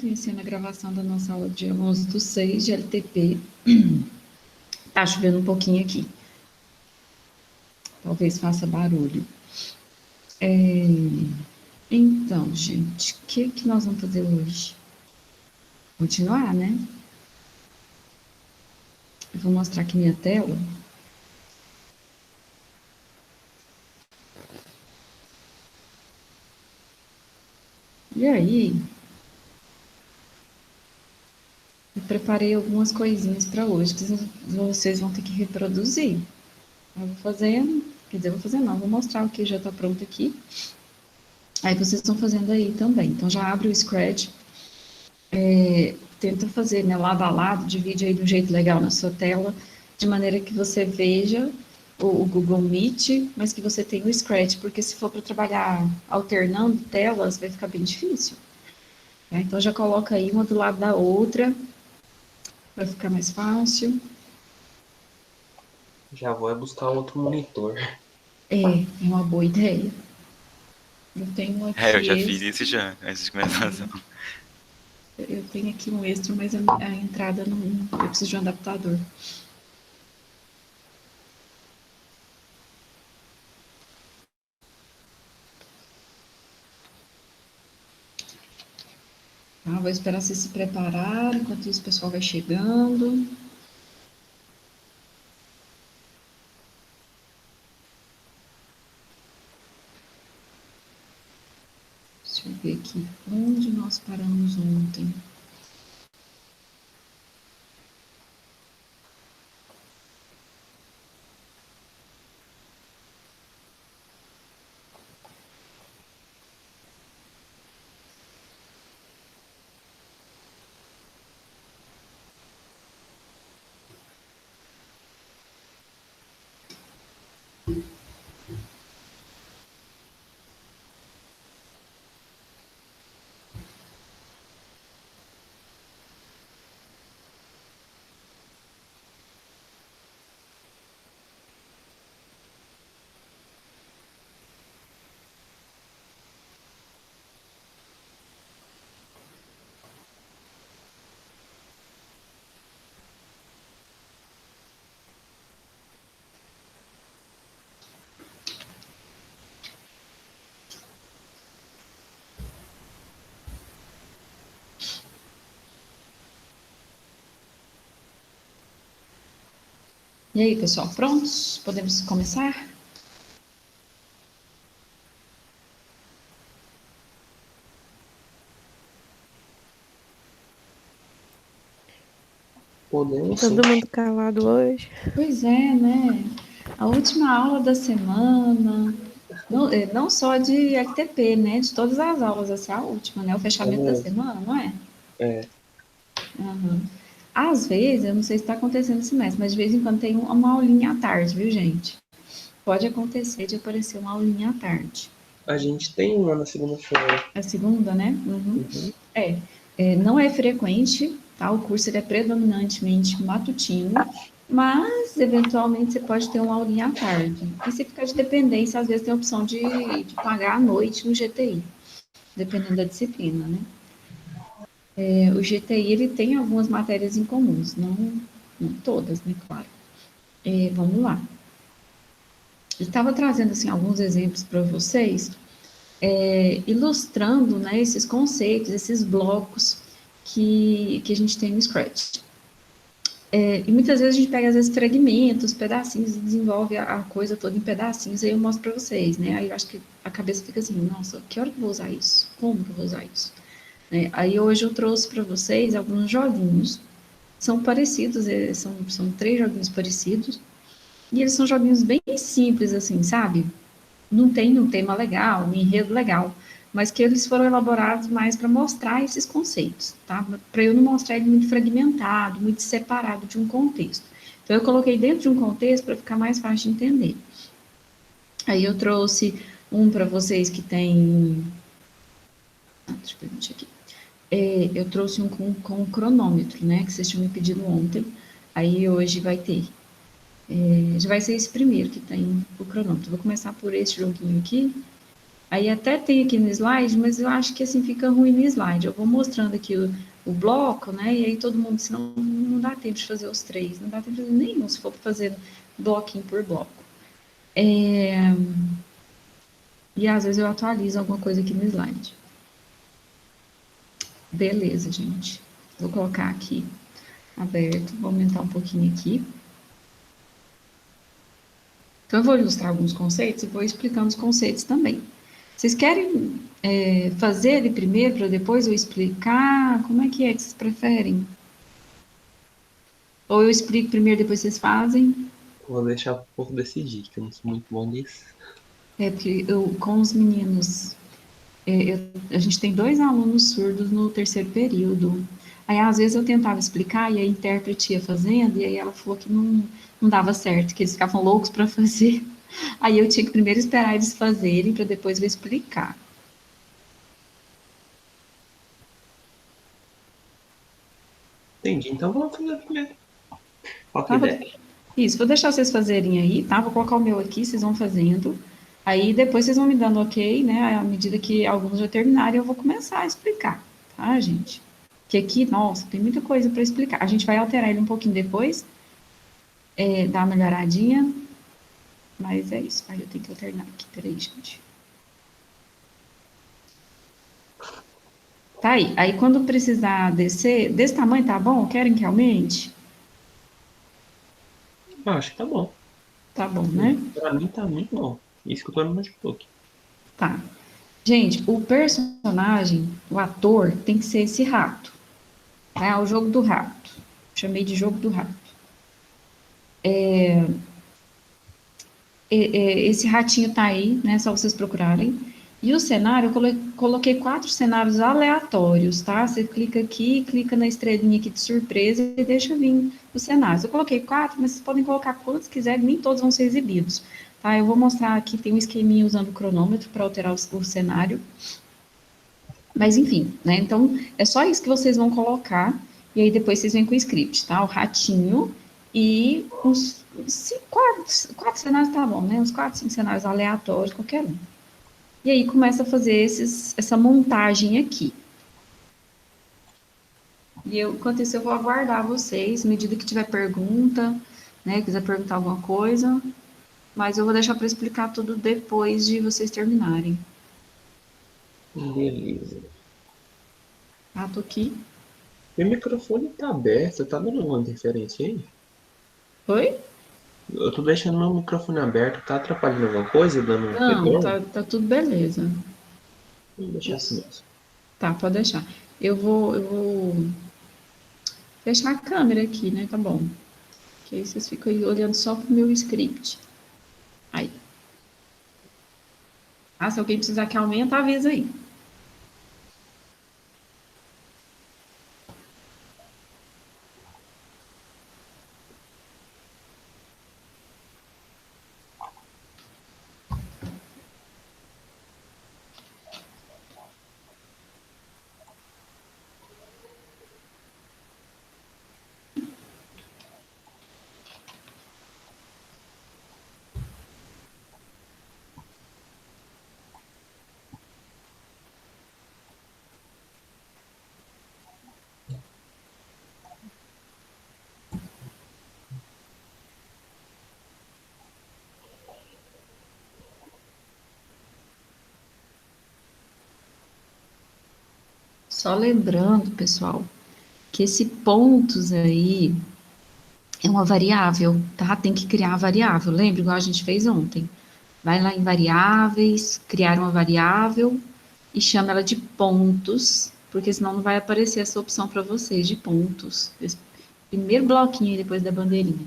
iniciando a gravação da nossa aula de 11/6 de LTP. Tá chovendo um pouquinho aqui. Talvez faça barulho. Então, gente, o que nós vamos fazer hoje? Continuar, né? Eu vou mostrar aqui minha tela. E aí, eu preparei algumas coisinhas para hoje que vocês vão ter que reproduzir. Eu vou fazendo, quer dizer, vou mostrar o que já está pronto aqui. Aí vocês estão fazendo aí também. Então já abre o Scratch, tenta fazer, né, lado a lado, divide aí de um jeito legal na sua tela, de maneira que você veja o Google Meet, mas que você tenha o Scratch, porque se for para trabalhar alternando telas, vai ficar bem difícil. Né? Então já coloca aí uma do lado da outra, para ficar mais fácil. Já vou buscar outro monitor. É uma boa ideia. Eu tenho um aqui eu já fiz extra. isso já, antes de começar a ação. Eu tenho aqui um extra, mas a entrada não. Eu preciso de um adaptador. Tá, vou esperar vocês se prepararem, enquanto isso o pessoal vai chegando. Deixa eu ver aqui onde nós paramos ontem. E aí, pessoal, prontos? Podemos começar? Podemos Todo sim. mundo calado hoje. Pois é, né? A última aula da semana, não só de LTP, né? De todas as aulas, essa é a última, né? O fechamento da semana, não é? É. Uhum. Às vezes, eu não sei se está acontecendo esse mês, mas de vez em quando tem uma aulinha à tarde, viu, gente? Pode acontecer de aparecer uma aulinha à tarde. A gente tem uma na segunda-feira. A segunda, né? Uhum. Uhum. Não é frequente, tá? O curso ele é predominantemente matutino, mas eventualmente você pode ter uma aulinha à tarde. E se ficar de dependência, às vezes tem a opção de pagar à noite no GTI, dependendo da disciplina, né? O GTI ele tem algumas matérias em comuns, não todas, né? Claro. Vamos lá. Eu estava trazendo assim, alguns exemplos para vocês, ilustrando, né, esses conceitos, esses blocos que a gente tem no Scratch. E muitas vezes a gente pega, às vezes, fragmentos, pedacinhos, e desenvolve a coisa toda em pedacinhos, aí eu mostro para vocês, né? Aí eu acho que a cabeça fica assim, nossa, que hora que eu vou usar isso? Como que eu vou usar isso? Aí hoje eu trouxe para vocês alguns joguinhos, são parecidos, são 3 joguinhos parecidos, e eles são joguinhos bem simples, assim, sabe? Não tem um tema legal, um enredo legal, mas que eles foram elaborados mais para mostrar esses conceitos, tá? Para eu não mostrar ele muito fragmentado, muito separado de um contexto. Então, eu coloquei dentro de um contexto para ficar mais fácil de entender. Aí eu trouxe um para vocês que tem... deixa eu perguntar aqui. Eu trouxe um com cronômetro, né? Que vocês tinham me pedido ontem. Aí hoje vai ter. Já vai ser esse primeiro que tem o cronômetro. Vou começar por esse joguinho aqui. Aí até tem aqui no slide, mas eu acho que assim fica ruim no slide. Eu vou mostrando aqui o bloco, né? E aí todo mundo, senão não dá tempo de fazer os três, não dá tempo de fazer nenhum, se for fazer bloquinho por bloco. E às vezes eu atualizo alguma coisa aqui no slide. Beleza, gente. Vou colocar aqui aberto, vou aumentar um pouquinho aqui. Então, eu vou ilustrar alguns conceitos e vou explicando os conceitos também. Vocês querem fazer ele primeiro para depois eu explicar? Como é que vocês preferem? Ou eu explico primeiro, depois vocês fazem? Vou deixar o povo decidir, que eu não sou muito bom nisso. É porque eu, com os meninos, a gente tem dois alunos surdos no terceiro período. Aí, às vezes, eu tentava explicar e a intérprete ia fazendo, e aí ela falou que não dava certo, que eles ficavam loucos para fazer. Aí eu tinha que primeiro esperar eles fazerem para depois eu explicar. Entendi, então vamos fazer primeiro. Qual que é Tá? a ideia? Isso, vou deixar vocês fazerem aí, tá? Vou colocar o meu aqui, vocês vão fazendo. Aí depois vocês vão me dando ok, né? À medida que alguns já terminarem, eu vou começar a explicar, tá, gente? Que aqui, nossa, tem muita coisa para explicar. A gente vai alterar ele um pouquinho depois, dar uma melhoradinha, mas é isso. Aí eu tenho que alternar aqui, peraí, gente. Tá aí. Aí quando precisar descer, desse tamanho tá bom? Querem que aumente? Ah, acho que tá bom. Tá bom, né? Pra mim tá muito bom. Isso que eu tô no notebook. Tá. Gente, o personagem, o ator, tem que ser esse rato. Tá? É o jogo do rato. Chamei de jogo do rato. Esse ratinho tá aí, né? Só vocês procurarem. E o cenário, eu coloquei 4 cenários aleatórios, tá? Você clica aqui, clica na estrelinha aqui de surpresa e deixa vir os cenários. Eu coloquei 4, mas vocês podem colocar quantos quiserem, nem todos vão ser exibidos. Tá? Eu vou mostrar aqui, tem um esqueminha usando o cronômetro para alterar o cenário. Mas enfim, né? Então, é só isso que vocês vão colocar. E aí depois vocês vêm com o script, tá? O ratinho e uns quatro cenários tá bom, né? Uns 4, 5 cenários aleatórios, qualquer um. E aí começa a fazer essa montagem aqui. E eu, enquanto isso, eu vou aguardar vocês, à medida que tiver pergunta, né? Quiser perguntar alguma coisa. Mas eu vou deixar para explicar tudo depois de vocês terminarem. Beleza. Tá? Tô aqui. Meu microfone tá aberto, tá dando alguma interferência aí? Oi? Eu tô deixando meu microfone aberto, tá atrapalhando alguma coisa, dando um Não, retorno? tá tudo beleza. Vou deixar assim Isso. mesmo. Tá, pode deixar. Eu vou fechar a câmera aqui, né? Tá bom. Que aí vocês ficam aí olhando só pro meu script. Aí. Ah, se alguém precisar que aumente, avisa aí. Só lembrando, pessoal, que esse pontos aí é uma variável, tá? Tem que criar a variável. Lembra, igual a gente fez ontem. Vai lá em variáveis, criar uma variável e chama ela de pontos, porque senão não vai aparecer essa opção para vocês de pontos. Esse primeiro bloquinho aí depois da bandeirinha.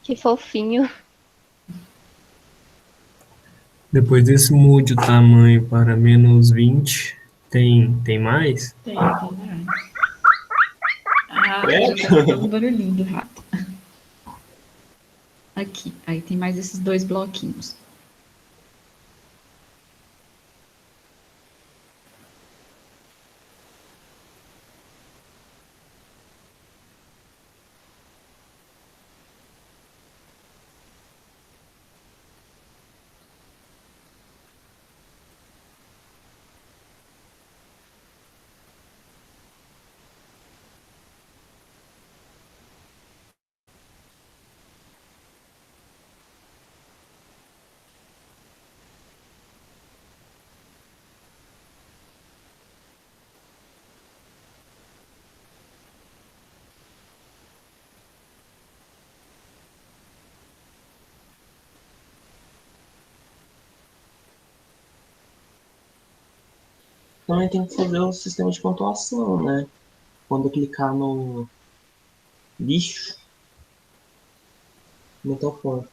Que fofinho. Depois desse mude o tamanho para -20, tem mais? Tem mais. Ah, já tá Credo. escutando o barulhinho do rato. Aqui, aí tem mais esses dois bloquinhos. Também tem que fazer o sistema de pontuação, né? Quando eu clicar no lixo, metal forte.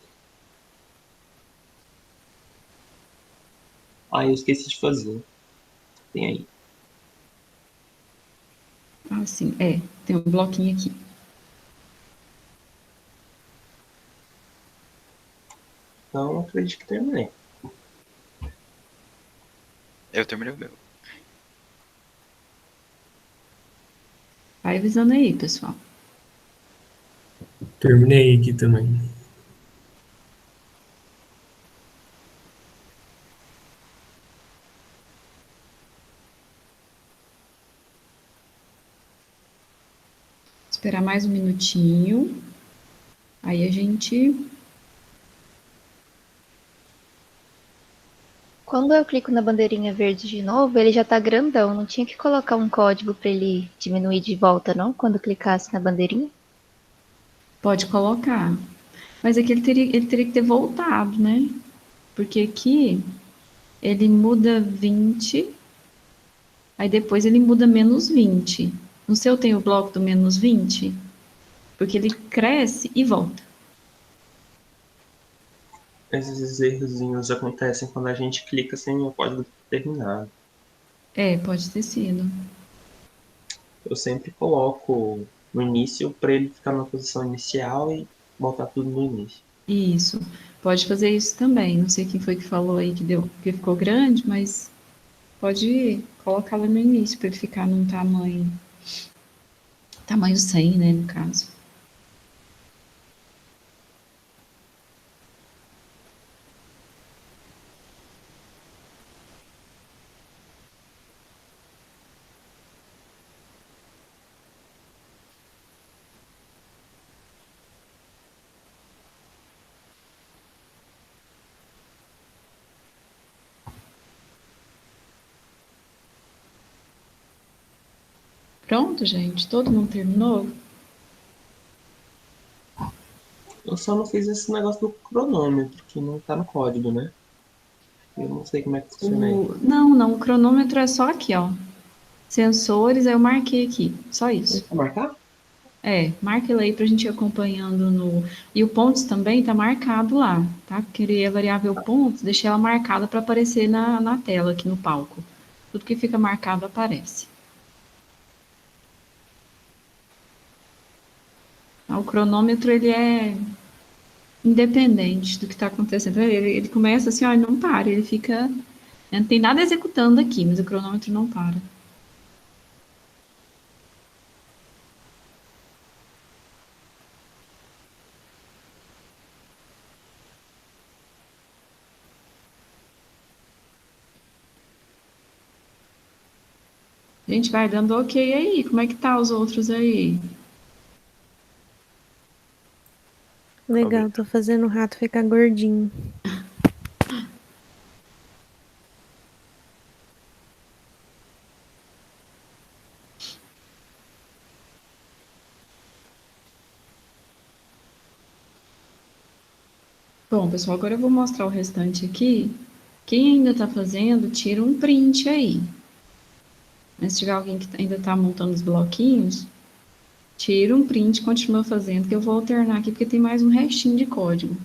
Ah, eu esqueci de fazer. Tem aí. Ah, sim, tem um bloquinho aqui. Então, acredito que terminei. Eu terminei o meu. Vai avisando aí, pessoal. Terminei aqui também. Esperar mais um minutinho. Aí a gente. Quando eu clico na bandeirinha verde de novo, ele já tá grandão. Não tinha que colocar um código pra ele diminuir de volta, não? Quando clicasse na bandeirinha? Pode colocar. Mas aqui ele teria que ter voltado, né? Porque aqui ele muda 20, aí depois ele muda -20. No seu tem o bloco do -20? Porque ele cresce e volta. Esses errozinhos acontecem quando a gente clica sem o código determinado. Pode ter sido. Eu sempre coloco no início para ele ficar na posição inicial e botar tudo no início. Isso. Pode fazer isso também. Não sei quem foi que falou aí que ficou grande, mas pode colocar lá no início para ele ficar num tamanho 100, né, no caso. Pronto, gente? Todo mundo terminou? Eu só não fiz esse negócio do cronômetro, que não tá no código, né? Eu não sei como é que funciona aí. Não, o cronômetro é só aqui, ó. Sensores, eu marquei aqui. Só isso. Vou marcar? Marca ele aí pra gente ir acompanhando no. E o pontos também tá marcado lá, tá? Queria a variável pontos, deixei ela marcada para aparecer na tela aqui no palco. Tudo que fica marcado aparece. O cronômetro, ele é independente do que está acontecendo. Ele começa assim, ó, e não para, ele fica. Não tem nada executando aqui, mas o cronômetro não para. A gente vai dando ok aí. Como é que tá os outros aí? Legal, tô fazendo o rato ficar gordinho. Bom, pessoal, agora eu vou mostrar o restante aqui. Quem ainda está fazendo, tira um print aí. Mas se tiver alguém que ainda está montando os bloquinhos, Tira um print e continua fazendo, que eu vou alternar aqui, porque tem mais um restinho de código.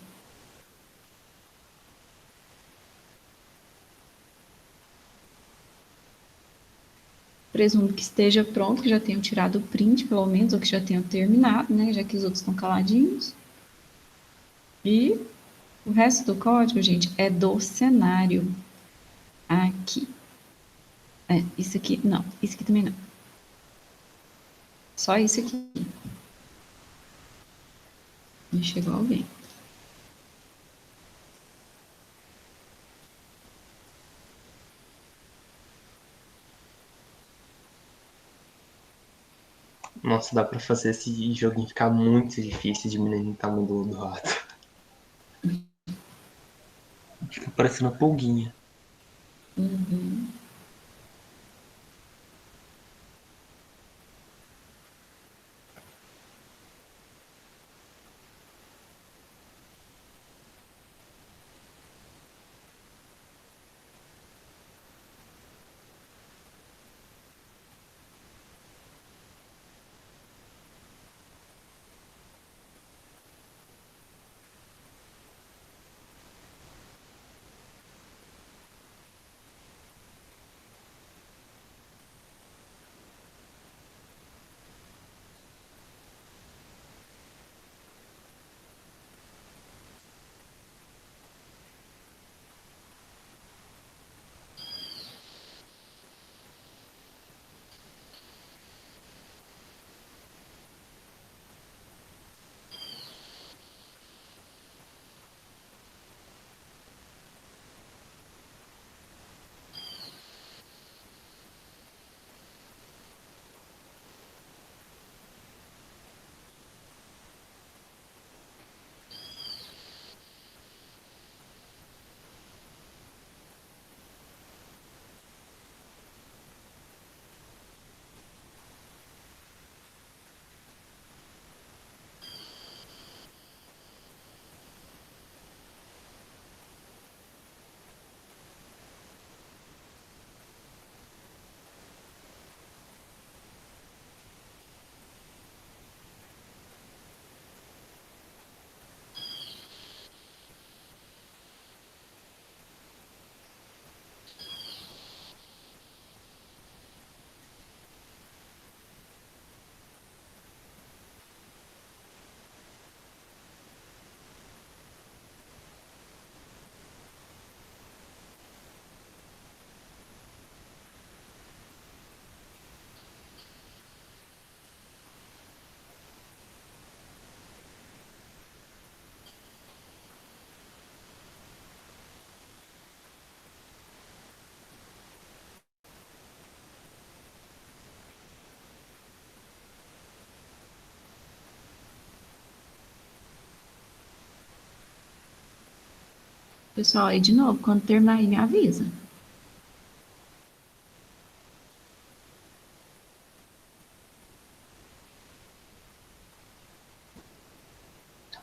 Presumo que esteja pronto, que já tenham tirado o print, pelo menos, ou que já tenham terminado, né? Já que os outros estão caladinhos. E o resto do código, gente, é do cenário. Aqui. Isso aqui, não. Isso aqui também não. Só isso aqui. E chegou alguém. Nossa, dá pra fazer esse joguinho ficar muito difícil diminuindo o tamanho do rato. Fica parecendo uma pulguinha. Pessoal, aí de novo, quando terminar aí, me avisa.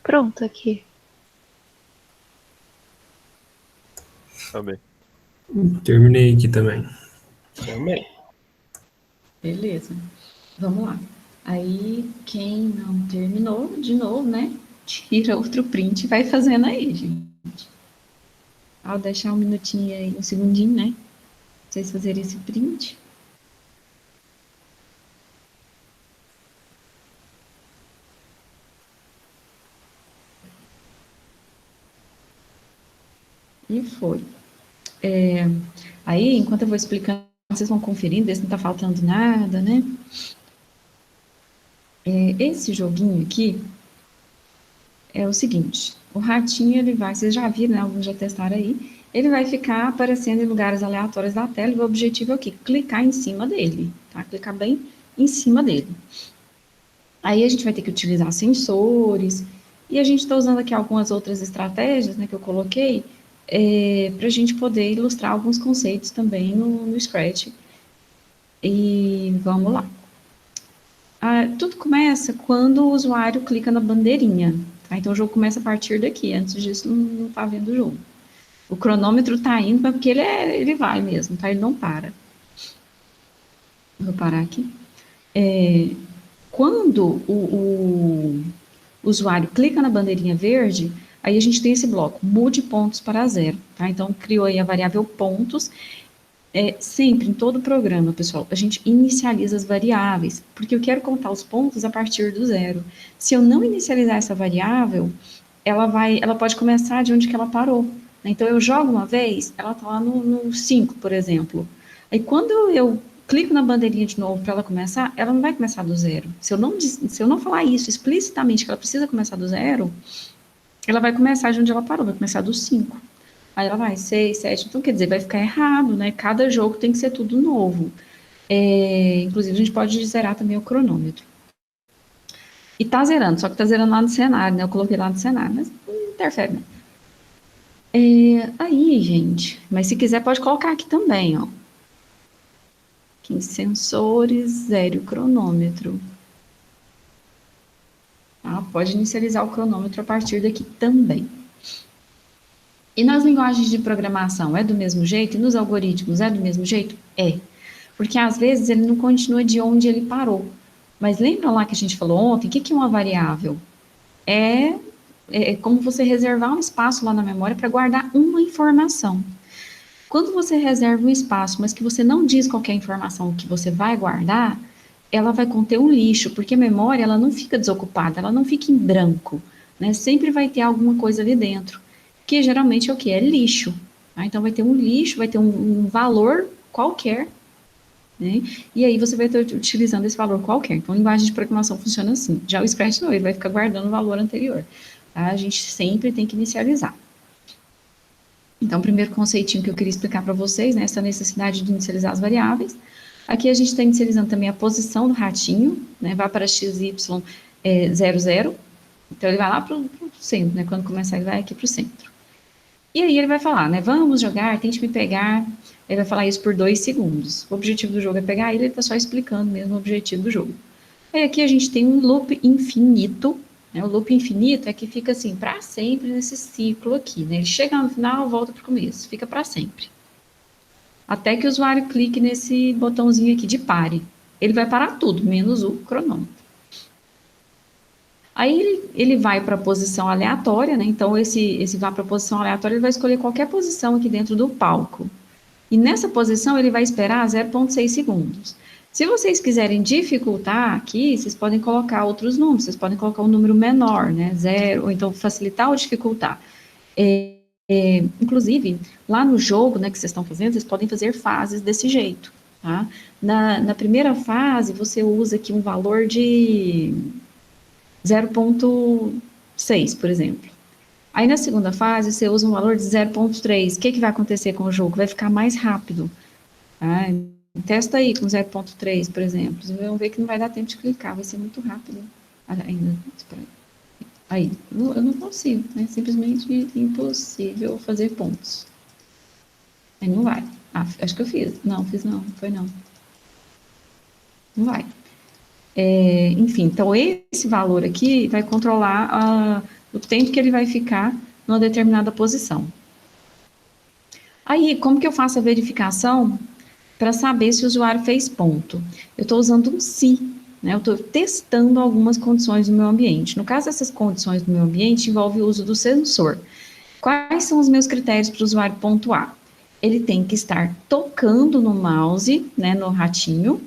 Pronto aqui. Também. Terminei aqui também. Também. Beleza. Vamos lá. Aí, quem não terminou, de novo, né? Tira outro print e vai fazendo aí, gente. Ao deixar um minutinho aí, um segundinho, né? Pra vocês fazerem esse print. E foi. Aí, enquanto eu vou explicando, vocês vão conferindo, ver se não tá faltando nada, né? Esse joguinho aqui é o seguinte, o ratinho, ele vai, vocês já viram, né? Alguns já testaram aí, ele vai ficar aparecendo em lugares aleatórios da tela e o objetivo é o quê? Clicar em cima dele, tá? Clicar bem em cima dele. Aí a gente vai ter que utilizar sensores, e a gente está usando aqui algumas outras estratégias, né, que eu coloquei, para a gente poder ilustrar alguns conceitos também no Scratch. E vamos lá. Tudo começa quando o usuário clica na bandeirinha, tá? Então o jogo começa a partir daqui, antes disso não está vendo o jogo. O cronômetro está indo, mas porque ele vai mesmo, tá? Ele não para. Vou parar aqui. Quando o usuário clica na bandeirinha verde, aí a gente tem esse bloco, mude pontos para 0, tá? Então, criou aí a variável pontos. Sempre, em todo o programa, pessoal, a gente inicializa as variáveis, porque eu quero contar os pontos a partir do 0. Se eu não inicializar essa variável, ela pode começar de onde que ela parou. Então, eu jogo uma vez, ela está lá no 5, por exemplo. Aí, quando eu clico na bandeirinha de novo para ela começar, ela não vai começar do 0. Se eu não falar isso explicitamente, que ela precisa começar do 0, ela vai começar de onde ela parou, vai começar do 5. Aí ela vai, 6, 7, então quer dizer, vai ficar errado, né? Cada jogo tem que ser tudo novo. Inclusive, a gente pode zerar também o cronômetro. E tá zerando, só que tá zerando lá no cenário, né? Eu coloquei lá no cenário, mas não interfere, não. Aí, gente, mas se quiser pode colocar aqui também, ó. Aqui em sensores, zere o cronômetro. Tá? Pode inicializar o cronômetro a partir daqui também. E nas linguagens de programação é do mesmo jeito? E nos algoritmos é do mesmo jeito? É. Porque às vezes ele não continua de onde ele parou. Mas lembra lá que a gente falou ontem? O que é uma variável? É como você reservar um espaço lá na memória para guardar uma informação. Quando você reserva um espaço, mas que você não diz qual é a informação que você vai guardar, ela vai conter um lixo, porque a memória ela não fica desocupada, ela não fica em branco, né? Sempre vai ter alguma coisa ali dentro, que geralmente é o que? É lixo. Tá? Então vai ter um lixo, vai ter um valor qualquer, né? E aí você vai estar utilizando esse valor qualquer. Então a linguagem de programação funciona assim. Já o Scratch não, ele vai ficar guardando o valor anterior. Tá? A gente sempre tem que inicializar. Então, o primeiro conceitinho que eu queria explicar para vocês, né, essa necessidade de inicializar as variáveis. Aqui a gente está inicializando também a posição do ratinho, né, vai para XY 00, então ele vai lá para o centro, né, quando começar ele vai aqui para o centro. E aí ele vai falar, né, vamos jogar, tente me pegar, ele vai falar isso por 2 segundos. O objetivo do jogo é pegar ele está só explicando mesmo o objetivo do jogo. Aí aqui a gente tem um loop infinito. O loop infinito é que fica assim, para sempre nesse ciclo aqui, né? Ele chega no final, volta para o começo, fica para sempre. Até que o usuário clique nesse botãozinho aqui de pare. Ele vai parar tudo, menos o cronômetro. Aí ele vai para a posição aleatória, né? Então, esse vai para a posição aleatória, ele vai escolher qualquer posição aqui dentro do palco. E nessa posição, ele vai esperar 0,6 segundos. Se vocês quiserem dificultar aqui, vocês podem colocar outros números, vocês podem colocar um número menor, né, 0, ou então facilitar ou dificultar. Inclusive, lá no jogo, né, que vocês estão fazendo, vocês podem fazer fases desse jeito, tá? Na primeira fase, você usa aqui um valor de 0,6, por exemplo. Aí, na segunda fase, você usa um valor de 0,3. O que vai acontecer com o jogo? Vai ficar mais rápido, tá? Testa aí com 0,3, por exemplo. Vocês vão ver que não vai dar tempo de clicar, vai ser muito rápido. Ainda. Aí, eu não consigo, né? Simplesmente impossível fazer pontos. Aí não vai. Acho que eu fiz. Não, foi não. Não vai. Enfim, então esse valor aqui vai controlar o tempo que ele vai ficar numa determinada posição. Aí, como que eu faço a verificação para saber se o usuário fez ponto? Eu estou usando um se, né? Eu estou testando algumas condições do meu ambiente. No caso dessas condições do meu ambiente, envolve o uso do sensor. Quais são os meus critérios para o usuário pontuar? Ele tem que estar tocando no mouse, né, no ratinho.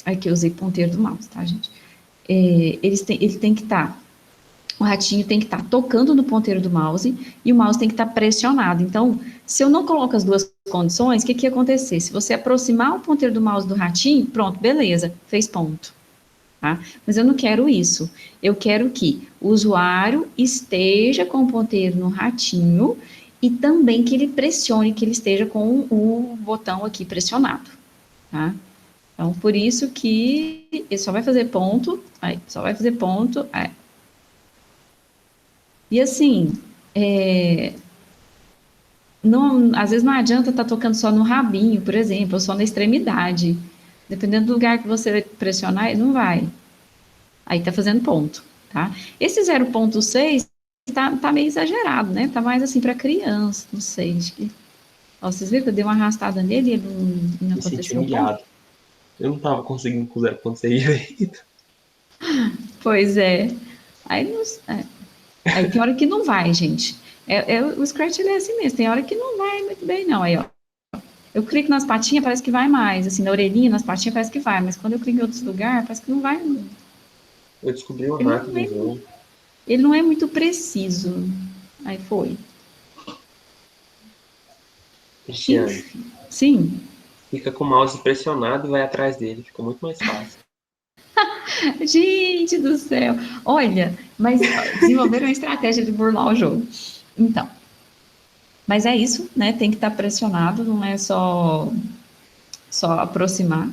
Aqui eu usei ponteiro do mouse, tá, gente? Ele tem que estar... O ratinho tem que estar tocando no ponteiro do mouse e o mouse tem que estar pressionado. Então, se eu não coloco as duas condições, o que ia acontecer? Se você aproximar o ponteiro do mouse do ratinho, pronto, beleza, fez ponto. Tá? Mas eu não quero isso. Eu quero que o usuário esteja com o ponteiro no ratinho e também que ele pressione, que ele esteja com o botão aqui pressionado. Tá? Então, por isso que ele só vai fazer ponto, aí, só vai fazer ponto, aí. E assim, às vezes não adianta estar tocando só no rabinho, por exemplo, ou só na extremidade. Dependendo do lugar que você pressionar, ele não vai. Aí tá fazendo ponto, tá? Esse 0,6 tá meio exagerado, né? Tá mais assim para criança, não sei. Acho que... Ó, vocês viram que eu dei uma arrastada nele e ele não aconteceu. Humilhado. Eu não tava conseguindo com 0,6 direito. Pois é. Aí, aí tem hora que não vai, gente. O Scratch ele é assim mesmo, tem hora que não vai muito bem, não. Aí, ó, eu clico nas patinhas, parece que vai mais. Assim, na orelhinha, nas patinhas, parece que vai. Mas quando eu clico em outros lugares, parece que não vai. Eu descobri o Ele hack não do é, jogo. ele não é muito preciso. Aí foi. Cristiane, Enfim, sim. fica com o mouse pressionado e vai atrás dele. Fica muito mais fácil. Gente do céu. Olha, mas desenvolveram uma estratégia de burlar o jogo. Então, mas é isso, né? Tem que estar pressionado, não é só aproximar.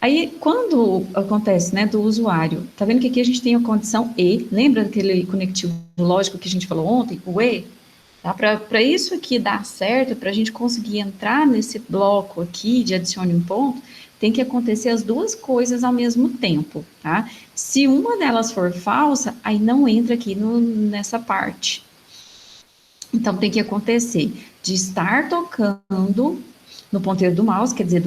Aí, quando acontece, né, do usuário, tá vendo que aqui a gente tem a condição E, lembra daquele conectivo lógico que a gente falou ontem, o E? Tá? Para isso aqui dar certo, para a gente conseguir entrar nesse bloco aqui de adicione um ponto, tem que acontecer as duas coisas ao mesmo tempo, tá? Se uma delas for falsa, aí não entra aqui nessa parte. Então, tem que acontecer de estar tocando no ponteiro do mouse, quer dizer,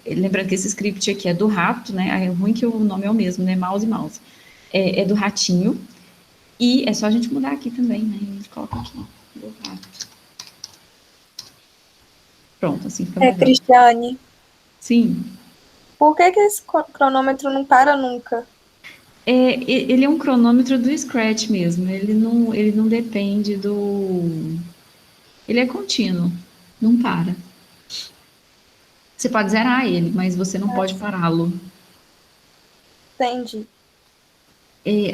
lembrando que esse script aqui é do rato, né? É ruim que o nome é o mesmo, né? Mouse e mouse. É do ratinho. E é só a gente mudar aqui também, né? A gente coloca aqui, do rato. Pronto, assim fica melhor. Cristiane, Sim. por que esse cronômetro não para nunca? Ele é um cronômetro do Scratch mesmo. Ele não depende do. Ele é contínuo, não para. Você pode zerar ele, mas você não pode pará-lo. Entendi.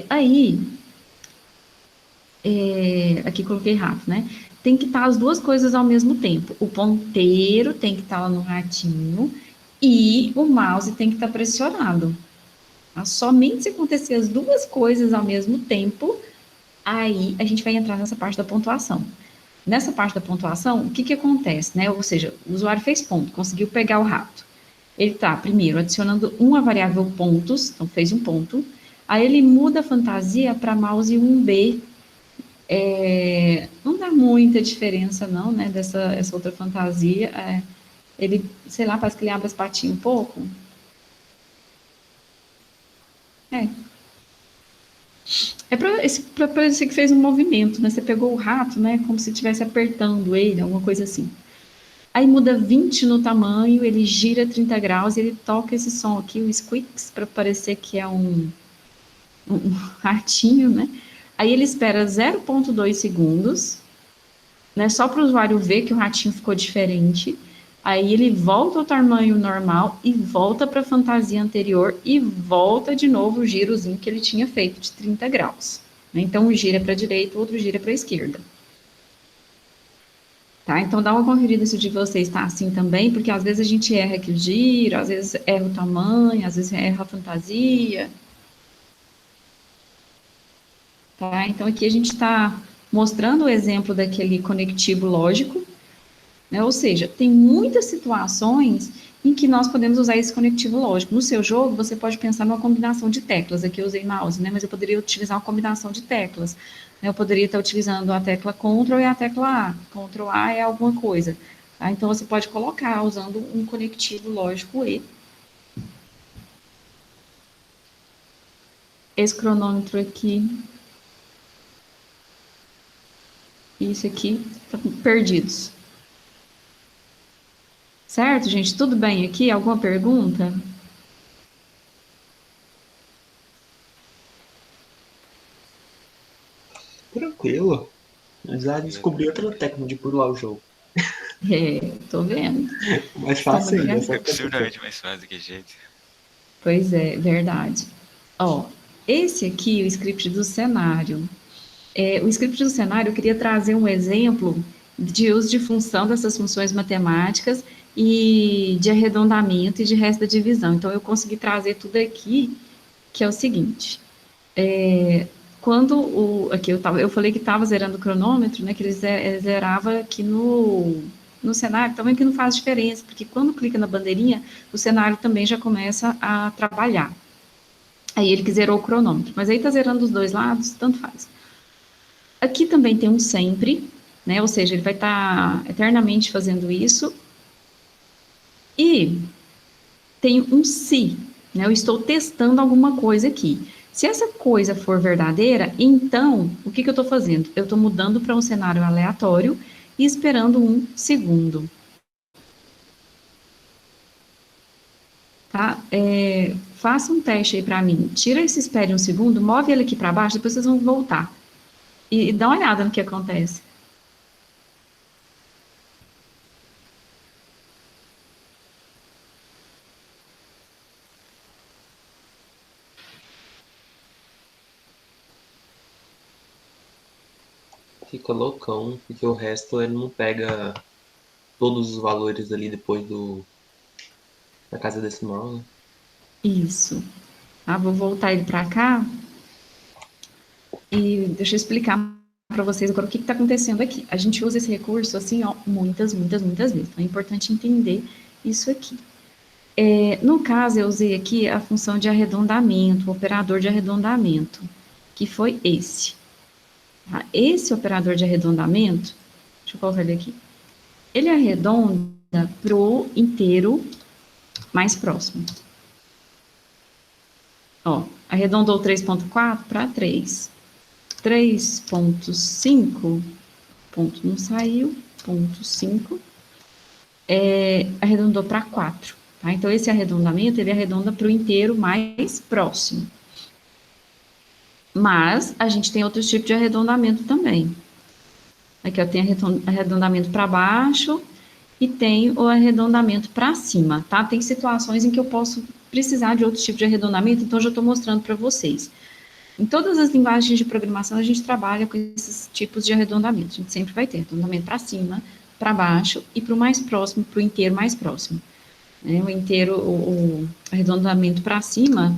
Aí, aqui coloquei rato, né? Tem que estar as duas coisas ao mesmo tempo. O ponteiro tem que estar lá no ratinho e o mouse tem que estar pressionado. Tá? Somente se acontecer as duas coisas ao mesmo tempo, aí a gente vai entrar nessa parte da pontuação. Nessa parte da pontuação, o que que acontece, né? Ou seja, o usuário fez ponto, conseguiu pegar o rato. Ele está, primeiro, adicionando uma variável pontos, então fez um ponto. Aí ele muda a fantasia para mouse 1B. Não dá muita diferença, não, né, essa outra fantasia. Ele, sei lá, parece que ele abre as patinhas um pouco. É para parecer que fez um movimento, né? Você pegou o rato, né? Como se estivesse apertando ele, alguma coisa assim. Aí muda 20 no tamanho, ele gira 30 graus e ele toca esse som aqui, o squeaks, para parecer que é um ratinho, né? Aí ele espera 0,2 segundos, né? Só para o usuário ver que o ratinho ficou diferente. Aí ele volta ao tamanho normal e volta para a fantasia anterior e volta de novo o girozinho que ele tinha feito de 30 graus. Né? Então, um gira para a direita, o outro gira para a esquerda. Tá? Então, dá uma conferida se o de vocês está assim também, porque às vezes a gente erra aqui o giro, às vezes erra o tamanho, às vezes erra a fantasia. Tá? Então, aqui a gente está mostrando o exemplo daquele conectivo lógico, né? Ou seja, tem muitas situações em que nós podemos usar esse conectivo lógico. No seu jogo, você pode pensar numa combinação de teclas. Aqui eu usei mouse, né? Mas eu poderia utilizar uma combinação de teclas. Eu poderia estar utilizando a tecla Ctrl e a tecla A. Ctrl A é alguma coisa. Tá? Então, você pode colocar usando um conectivo lógico E. Esse cronômetro aqui. E isso aqui, tá perdidos. Certo, gente? Tudo bem aqui? Alguma pergunta? Tranquilo. Já descobri outra técnica de pular o jogo. Tô vendo. Mais fácil ainda. É absurdamente mais fácil que a gente. Pois é, verdade. Ó, esse aqui, o script do cenário. O script do cenário, eu queria trazer um exemplo de uso de função dessas funções matemáticas e de arredondamento e de resto da divisão. Então, eu consegui trazer tudo aqui, que é o seguinte. Aqui eu falei que estava zerando o cronômetro, né, que ele zerava aqui no cenário, também que não faz diferença, porque quando clica na bandeirinha, o cenário também já começa a trabalhar. Aí ele que zerou o cronômetro, mas aí está zerando os dois lados, tanto faz. Aqui também tem um sempre, né, ou seja, ele vai estar eternamente fazendo isso. E tem um se, né? Eu estou testando alguma coisa aqui. Se essa coisa for verdadeira, então, o que eu estou fazendo? Eu estou mudando para um cenário aleatório e esperando um segundo. Tá? Faça um teste aí para mim. Tira esse espere um segundo, move ele aqui para baixo, depois vocês vão voltar. E dá uma olhada no que acontece. Fica loucão, porque o resto ele não pega todos os valores ali depois da casa decimal, né? Isso. Tá? Vou voltar ele para cá e deixa eu explicar para vocês agora o que está acontecendo aqui. A gente usa esse recurso assim, ó, muitas vezes. Então é importante entender isso aqui. No caso, eu usei aqui a função de arredondamento, o operador de arredondamento, que foi esse. Tá? Esse operador de arredondamento, deixa eu colocar ele aqui, ele arredonda para o inteiro mais próximo. Ó, arredondou 3.4 para 3. 3.5, ponto não saiu, ponto 5, arredondou para 4. Tá? Então, esse arredondamento, ele arredonda para o inteiro mais próximo. Mas, a gente tem outros tipos de arredondamento também. Aqui, ó, tem arredondamento para baixo e tem o arredondamento para cima, tá? Tem situações em que eu posso precisar de outros tipos de arredondamento, então, eu já estou mostrando para vocês. Em todas as linguagens de programação, a gente trabalha com esses tipos de arredondamento. A gente sempre vai ter arredondamento para cima, para baixo e para o mais próximo, para o inteiro mais próximo. O inteiro, o arredondamento para cima,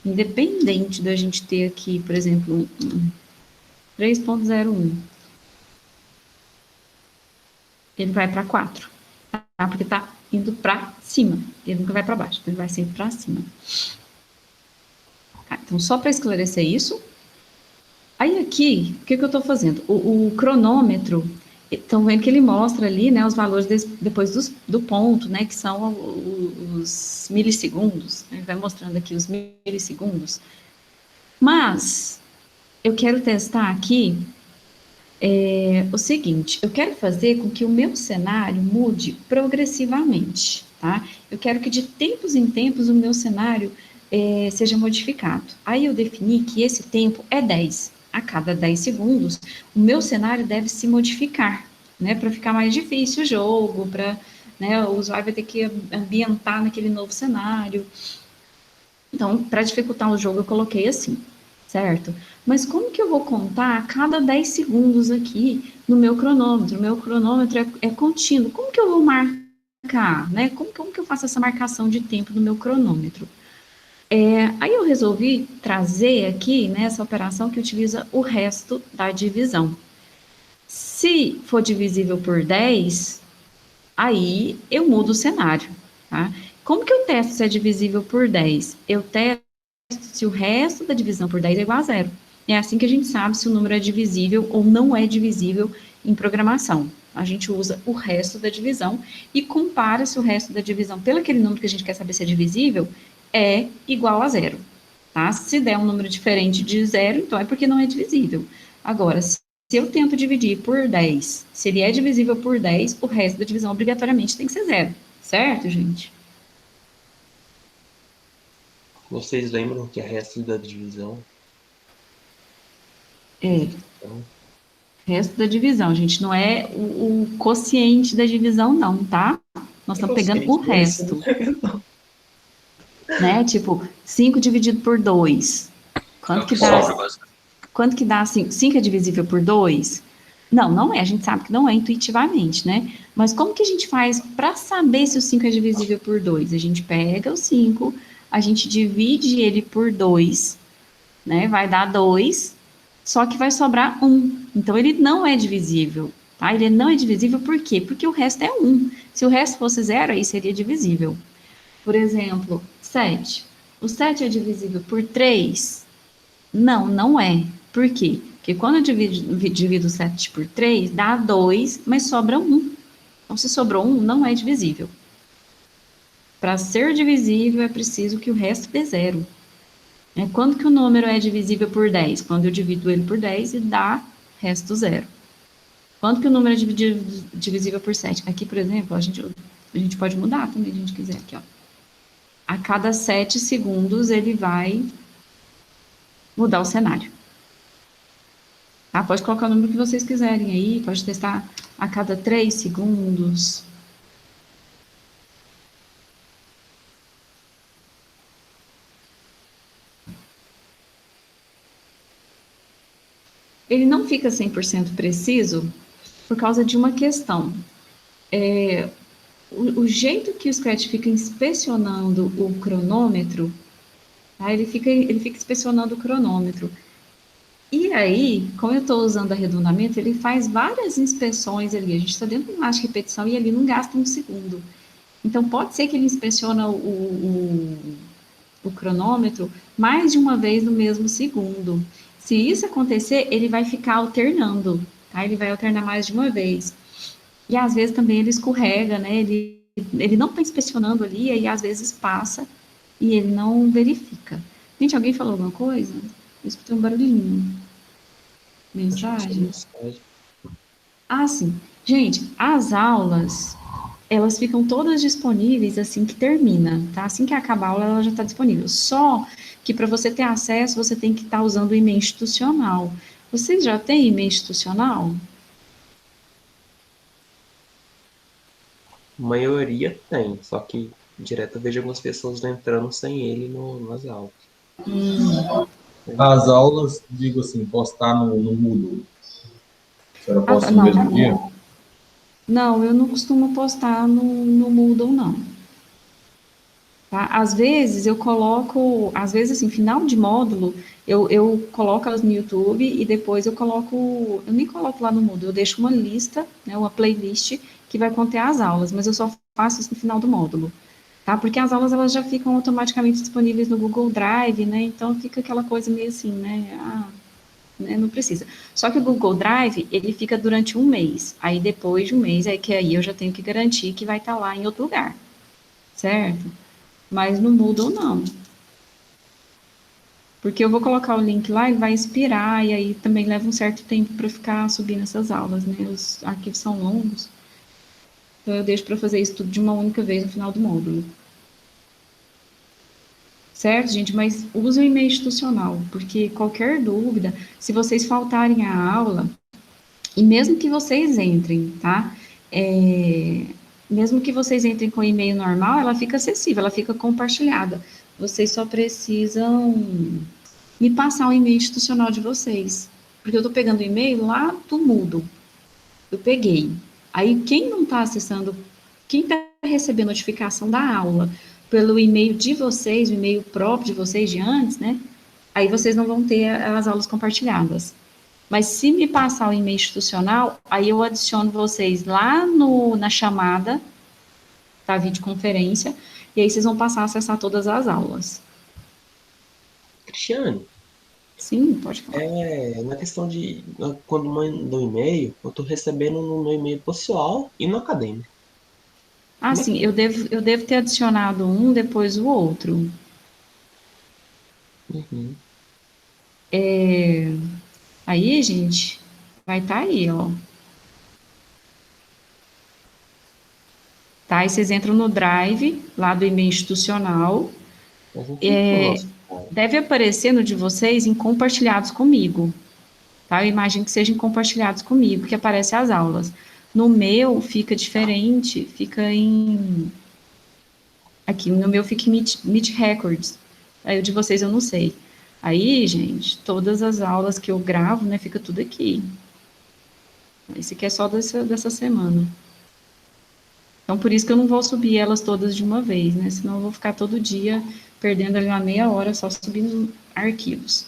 independente da gente ter aqui, por exemplo, 3.01, ele vai para 4, tá? Porque está indo para cima, ele nunca vai para baixo, então ele vai sempre para cima. Tá, então, só para esclarecer isso, aí aqui, o que eu estou fazendo? O cronômetro, estão vendo que ele mostra ali, né, os valores depois do ponto, né, que são os milissegundos, né, vai mostrando aqui os milissegundos, mas eu quero testar aqui o seguinte, eu quero fazer com que o meu cenário mude progressivamente, tá? Eu quero que de tempos em tempos o meu cenário seja modificado. Aí eu defini que esse tempo é 10. A cada 10 segundos, o meu cenário deve se modificar, né, para ficar mais difícil o jogo, para, né, o usuário vai ter que ambientar naquele novo cenário. Então, para dificultar o jogo, eu coloquei assim, certo? Mas como que eu vou contar a cada 10 segundos aqui no meu cronômetro? O meu cronômetro é contínuo. Como que eu vou marcar, né? Como que eu faço essa marcação de tempo no meu cronômetro? Aí eu resolvi trazer aqui, né, essa operação que utiliza o resto da divisão. Se for divisível por 10, aí eu mudo o cenário, tá? Como que eu testo se é divisível por 10? Eu testo se o resto da divisão por 10 é igual a zero. É assim que a gente sabe se o número é divisível ou não é divisível em programação. A gente usa o resto da divisão e compara se o resto da divisão, pelo aquele número que a gente quer saber se é divisível, é igual a zero, tá? Se der um número diferente de zero, então é porque não é divisível. Agora, se eu tento dividir por 10, se ele é divisível por 10, o resto da divisão obrigatoriamente tem que ser zero, certo, gente? Vocês lembram que é resto da divisão? Então, Resto da divisão, gente, não é o quociente da divisão, não, tá? Nós estamos pegando o resto. Né? Tipo, 5 dividido por 2. Quanto que dá 5? 5 é divisível por 2? Não, não é. A gente sabe que não é intuitivamente, né? Mas como que a gente faz para saber se o 5 é divisível por 2? A gente pega o 5, a gente divide ele por 2, né? Vai dar 2, só que vai sobrar 1. Então, ele não é divisível, tá? Ele não é divisível por quê? Porque o resto é 1. Se o resto fosse 0, aí seria divisível. Por exemplo, 7. O 7 é divisível por 3? Não, não é. Por quê? Porque quando eu divido 7 por 3, dá 2, mas sobra 1. Então, se sobrou 1, não é divisível. Para ser divisível, é preciso que o resto dê zero. Quando que o número é divisível por 10? Quando eu divido ele por 10 e dá resto zero. Quando que o número é divisível por 7? Aqui, por exemplo, a gente pode mudar também, se a gente quiser. Aqui, ó. A cada 7 segundos, ele vai mudar o cenário. Tá? Pode colocar o número que vocês quiserem aí, pode testar a cada 3 segundos. Ele não fica 100% preciso por causa de uma questão. O jeito que o Scratch fica inspecionando o cronômetro, tá? Ele fica inspecionando o cronômetro. E aí, como eu estou usando arredondamento, ele faz várias inspeções ali. A gente está dentro de uma de repetição e ele não gasta um segundo. Então, pode ser que ele inspeciona o cronômetro mais de uma vez no mesmo segundo. Se isso acontecer, ele vai ficar alternando, tá? Ele vai alternar mais de uma vez. E às vezes também ele escorrega, né? Ele não está inspecionando ali, aí às vezes passa e ele não verifica. Gente, alguém falou alguma coisa? Eu escutei um barulhinho. Mensagem? Ah, sim. Gente, as aulas, elas ficam todas disponíveis assim que termina, tá? Assim que acabar a aula, ela já está disponível. Só que para você ter acesso, você tem que estar usando o e-mail institucional. Vocês já têm e-mail institucional? A maioria tem, só que direto eu vejo algumas pessoas entrando sem ele nas aulas. As aulas, digo assim, postar no Moodle. A senhora posta no mesmo dia? Não, eu não costumo postar no Moodle, não. Tá? Às vezes eu coloco, assim, final de módulo, eu coloco elas no YouTube e depois eu nem coloco lá no Moodle, eu deixo uma lista, né, uma playlist que vai conter as aulas, mas eu só faço isso no final do módulo, tá? Porque as aulas, elas já ficam automaticamente disponíveis no Google Drive, né, então fica aquela coisa meio assim, né, não precisa. Só que o Google Drive, ele fica durante um mês, aí depois de um mês, aí eu já tenho que garantir que vai estar lá em outro lugar, certo? Mas no Moodle, não. Porque eu vou colocar o link lá, ele vai expirar, e aí também leva um certo tempo para ficar subindo essas aulas, né? Os arquivos são longos. Então, eu deixo para fazer isso tudo de uma única vez no final do módulo. Certo, gente? Mas use o e-mail institucional, porque qualquer dúvida, se vocês faltarem a aula, e mesmo que vocês entrem, tá? Mesmo que vocês entrem com e-mail normal, ela fica acessível, ela fica compartilhada. Vocês só precisam me passar o e-mail institucional de vocês. Porque eu estou pegando o e-mail lá do Moodle. Eu peguei. Aí, quem não está acessando, quem está recebendo notificação da aula pelo e-mail de vocês, o e-mail próprio de vocês de antes, né? Aí vocês não vão ter as aulas compartilhadas. Mas se me passar o e-mail institucional, aí eu adiciono vocês lá na chamada da videoconferência, e aí vocês vão passar a acessar todas as aulas. Cristiane, Sim, pode falar. na questão de quando mando um e-mail, eu estou recebendo no meu e-mail pessoal e no acadêmico. Ah, sim, eu devo ter adicionado um, depois o outro. Uhum. Aí, gente, vai estar aí, ó. Tá? Aí vocês entram no Drive, lá do e-mail institucional. Mas não fica no nosso canal. Deve aparecer no de vocês em compartilhados comigo. Tá? Eu imagino que sejam compartilhados comigo, que aparece as aulas. No meu fica diferente, fica em... Aqui, no meu fica em Meet Records. Aí o de vocês eu não sei. Aí, gente, todas as aulas que eu gravo, né, fica tudo aqui. Esse aqui é só dessa semana. Então, por isso que eu não vou subir elas todas de uma vez, né? Senão eu vou ficar todo dia perdendo ali uma meia hora só subindo arquivos.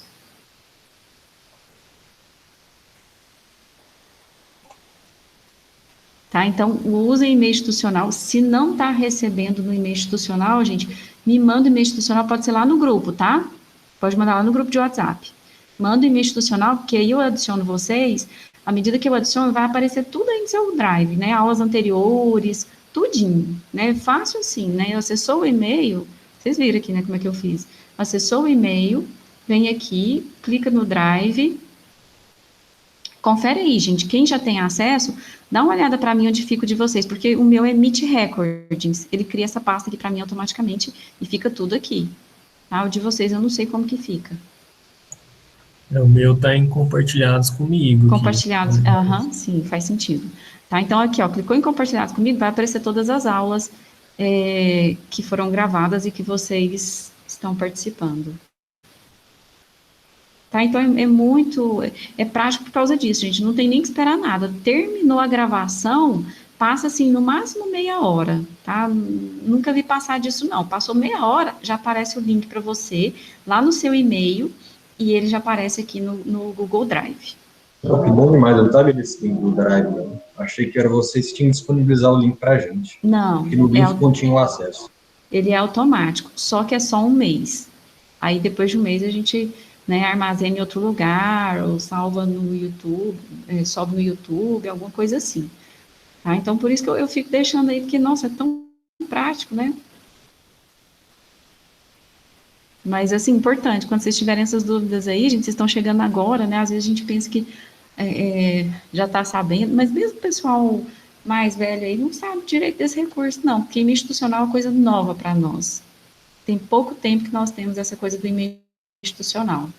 Tá? Então, use e-mail institucional. Se não está recebendo no e-mail institucional, gente, me manda o e-mail institucional, pode ser lá no grupo, tá? Pode mandar lá no grupo de WhatsApp. Manda o e-mail institucional, porque aí eu adiciono vocês. À medida que eu adiciono, vai aparecer tudo aí no seu Drive, né? Aulas anteriores, tudinho, né? Fácil assim, né? Acessou o e-mail, vocês viram aqui, né, como é que eu fiz. Acessou o e-mail, vem aqui, clica no Drive, confere aí, gente, quem já tem acesso, dá uma olhada para mim onde fica o de vocês, porque o meu é Meet Recordings, ele cria essa pasta aqui para mim automaticamente e fica tudo aqui, tá? O de vocês eu não sei como que fica. O meu tá em compartilhados comigo aqui. Compartilhados, aham, sim, faz sentido. Tá, então aqui, ó, clicou em compartilhados comigo, vai aparecer todas as aulas que foram gravadas e que vocês estão participando. Tá, então é prático por causa disso, gente, não tem nem que esperar nada. Terminou a gravação, passa assim, no máximo meia hora, tá? Nunca vi passar disso, não. Passou meia hora, já aparece o link para você, lá no seu e-mail, e ele já aparece aqui no Google Drive. Oh, que bom demais, eu não sabia desse link do Drive, não. Achei que era vocês que tinham que disponibilizar o link pra gente. Não. Porque no link continha o acesso. Ele é automático, só que é só um mês. Aí depois de um mês a gente, né, armazena em outro lugar, ou salva no YouTube, sobe no YouTube, alguma coisa assim. Tá? Então por isso que eu fico deixando aí, porque, nossa, é tão prático, né? Mas, assim, importante, quando vocês tiverem essas dúvidas aí, gente, vocês estão chegando agora, né? Às vezes a gente pensa que já está sabendo, mas mesmo o pessoal mais velho aí não sabe direito desse recurso, não, porque e-mail institucional é uma coisa nova para nós. Tem pouco tempo que nós temos essa coisa do e-mail institucional.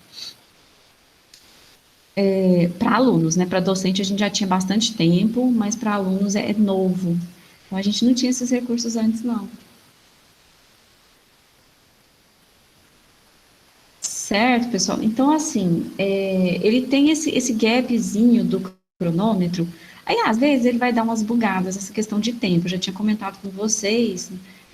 Para alunos, né? Para docente a gente já tinha bastante tempo, mas para alunos é novo. Então a gente não tinha esses recursos antes, não. Certo, pessoal? Então, assim, ele tem esse gapzinho do cronômetro. Aí, às vezes, ele vai dar umas bugadas, essa questão de tempo. Eu já tinha comentado com vocês,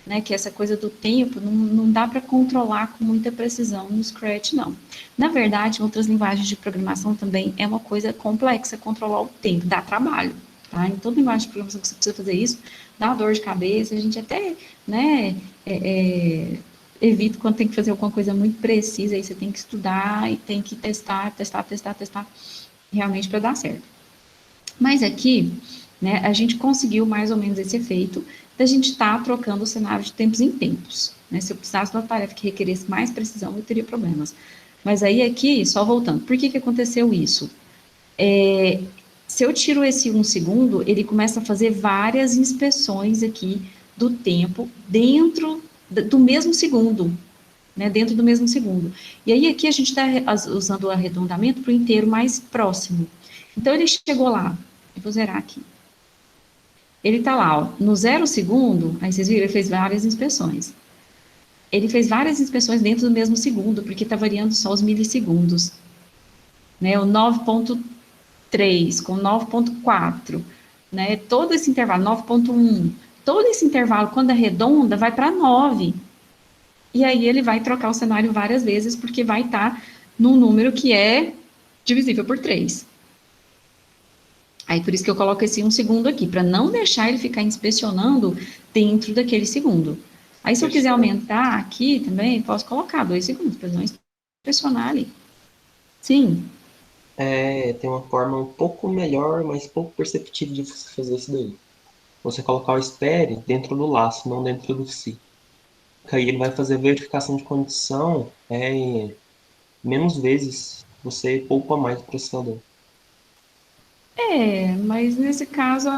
né, que essa coisa do tempo não dá para controlar com muita precisão no Scratch, não. Na verdade, em outras linguagens de programação também é uma coisa complexa controlar o tempo, dá trabalho, tá? Em toda linguagem de programação que você precisa fazer isso, dá dor de cabeça, a gente até, né, evito quando tem que fazer alguma coisa muito precisa, aí você tem que estudar e tem que testar, realmente para dar certo. Mas aqui, né, a gente conseguiu mais ou menos esse efeito da gente estar trocando o cenário de tempos em tempos. Né? Se eu precisasse de uma tarefa que requeresse mais precisão, eu teria problemas. Mas aí aqui, só voltando, por que aconteceu isso? Se eu tiro esse 1 segundo, ele começa a fazer várias inspeções aqui do tempo dentro do mesmo segundo, né, dentro do mesmo segundo. E aí aqui a gente está usando o arredondamento para o inteiro mais próximo. Então ele chegou lá, eu vou zerar aqui. Ele está lá, ó, no 0 segundo, aí vocês viram, ele fez várias inspeções. Ele fez várias inspeções dentro do mesmo segundo, porque está variando só os milissegundos. Né, o 9.3 com 9.4, né, todo esse intervalo, 9.1, todo esse intervalo, quando arredonda, vai para 9. E aí ele vai trocar o cenário várias vezes, porque vai estar num número que é divisível por 3. Aí por isso que eu coloco esse 1 segundo aqui, para não deixar ele ficar inspecionando dentro daquele segundo. Aí se eu quiser aumentar aqui também, posso colocar 2 segundos, para não inspecionar ali. Sim. Tem uma forma um pouco melhor, mas pouco perceptível de você fazer isso daí. Você colocar o espere dentro do laço, não dentro do si. Aí ele vai fazer verificação de condição menos vezes. Você poupa mais o processador. Mas nesse caso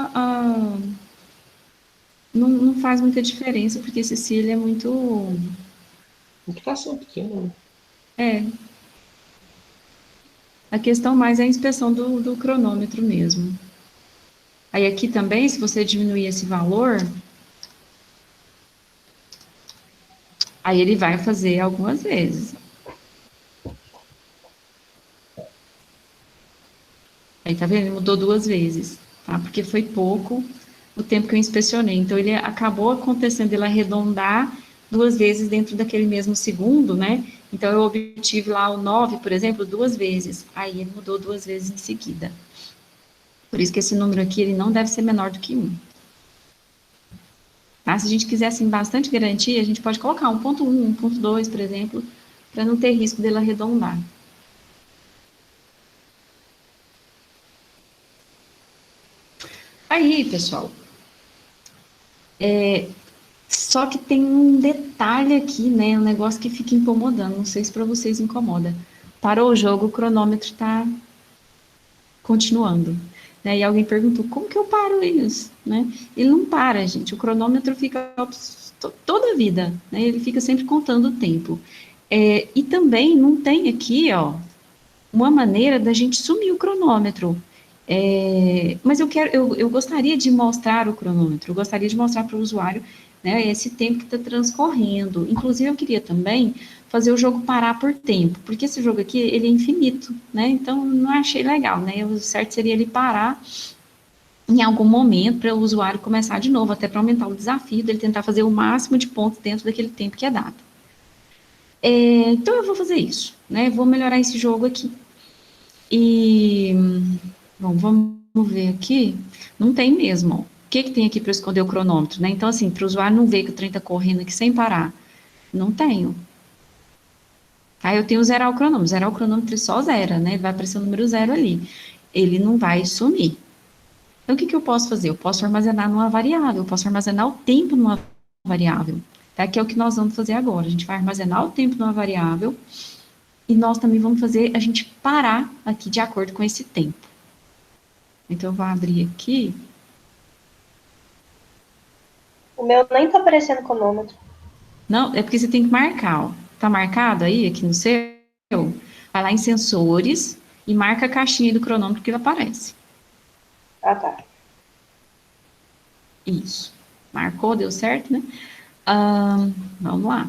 não faz muita diferença, porque esse si ele é muito... Implicação pequena, né? A questão mais é a inspeção do cronômetro mesmo. Aí aqui também, se você diminuir esse valor, aí ele vai fazer algumas vezes. Aí, tá vendo? Ele mudou 2 vezes, tá? Porque foi pouco o tempo que eu inspecionei. Então, ele acabou acontecendo, ele arredondar 2 vezes dentro daquele mesmo segundo, né? Então, eu obtive lá o 9, por exemplo, 2 vezes. Aí, ele mudou 2 vezes em seguida. Por isso que esse número aqui, ele não deve ser menor do que 1. Tá? Se a gente quiser, assim, bastante garantia, a gente pode colocar 1.1, 1.2, por exemplo, para não ter risco dele arredondar. Aí, pessoal, Só que tem um detalhe aqui, né? Um negócio que fica incomodando. Não sei se para vocês incomoda. Parou o jogo, o cronômetro está continuando. Né? E alguém perguntou, como que eu paro isso? Né? Ele não para, gente. O cronômetro fica toda a vida. Né? Ele fica sempre contando o tempo. E também não tem aqui, ó, uma maneira da gente sumir o cronômetro. Mas eu gostaria de mostrar o cronômetro, eu gostaria de mostrar para o usuário, né, esse tempo que está transcorrendo. Inclusive, eu queria também fazer o jogo parar por tempo, porque esse jogo aqui, ele é infinito, né, então não achei legal, né, o certo seria ele parar em algum momento para o usuário começar de novo, até para aumentar o desafio dele tentar fazer o máximo de pontos dentro daquele tempo que é dado. Então, eu vou fazer isso, né, vou melhorar esse jogo aqui. E, bom, vamos ver aqui. Não tem mesmo, ó. O que tem aqui para esconder o cronômetro, né? Então, assim, para o usuário não ver que o trem está correndo aqui sem parar. Não tenho. Aí eu tenho zerar o cronômetro. Zerar o cronômetro ele só zera, né? Vai aparecer o número 0 ali. Ele não vai sumir. Então, o que eu posso fazer? Eu posso armazenar numa variável. Eu posso armazenar o tempo numa variável. Tá? Que é o que nós vamos fazer agora. A gente vai armazenar o tempo numa variável e nós também vamos fazer a gente parar aqui de acordo com esse tempo. Então, eu vou abrir aqui. O meu nem tá aparecendo cronômetro. Não, é porque você tem que marcar, ó. Tá marcado aí, aqui no seu? Vai lá em sensores e marca a caixinha do cronômetro que ele aparece. Ah, tá. Isso. Marcou, deu certo, né? Vamos lá.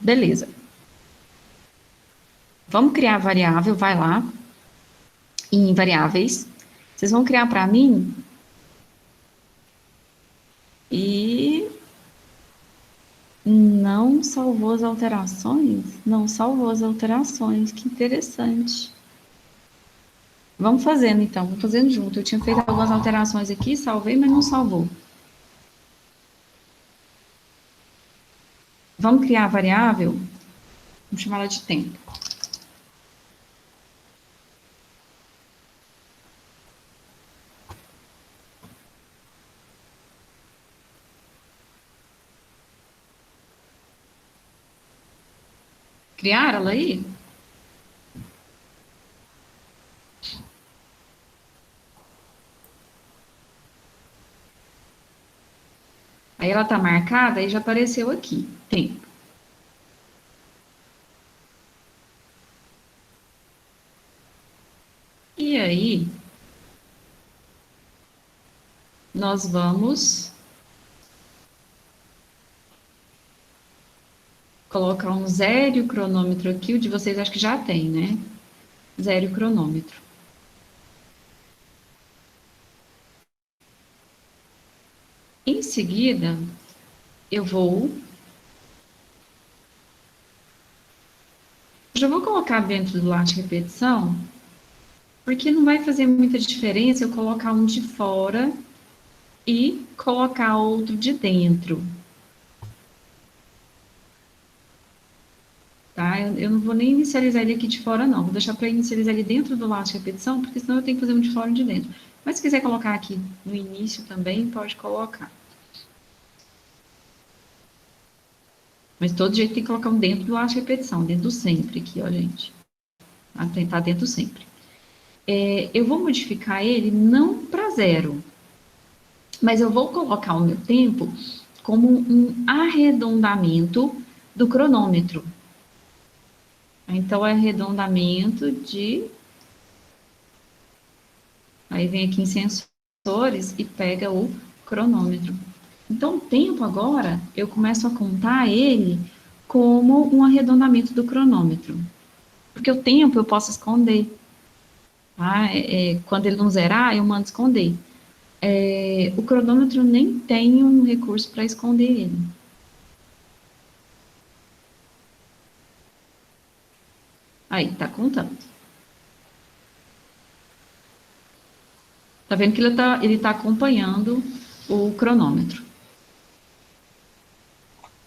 Beleza. Vamos criar a variável, vai lá. Em variáveis. Vocês vão criar para mim. E não salvou as alterações? Não salvou as alterações. Que interessante. Vamos fazendo, então. Vamos fazendo junto. Eu tinha feito algumas alterações aqui, salvei, mas não salvou. Vamos criar a variável. Vamos chamar ela de tempo. Criar ela aí? Aí ela tá marcada e já apareceu aqui, tempo. E aí, nós vamos colocar um zero cronômetro aqui, o de vocês acho que já tem, né? Zero cronômetro. Em seguida, eu já vou colocar dentro do late repetição, porque não vai fazer muita diferença eu colocar um de fora e colocar outro de dentro. Tá? Eu não vou nem inicializar ele aqui de fora, não. Vou deixar para inicializar ele dentro do late repetição, porque senão eu tenho que fazer um de fora e um de dentro. Mas se quiser colocar aqui no início também, pode colocar. Mas de todo jeito tem que colocar um dentro do late repetição, dentro do sempre aqui, ó, gente. Tá dentro sempre. Eu vou modificar ele não para 0, mas eu vou colocar o meu tempo como um arredondamento do cronômetro. Então, é arredondamento de... Aí vem aqui em sensores e pega o cronômetro. Então, o tempo agora, eu começo a contar ele como um arredondamento do cronômetro. Porque o tempo eu posso esconder. Tá? Quando ele não zerar, eu mando esconder. O cronômetro nem tem um recurso para esconder ele. Aí, tá contando. Tá vendo que ele tá acompanhando o cronômetro.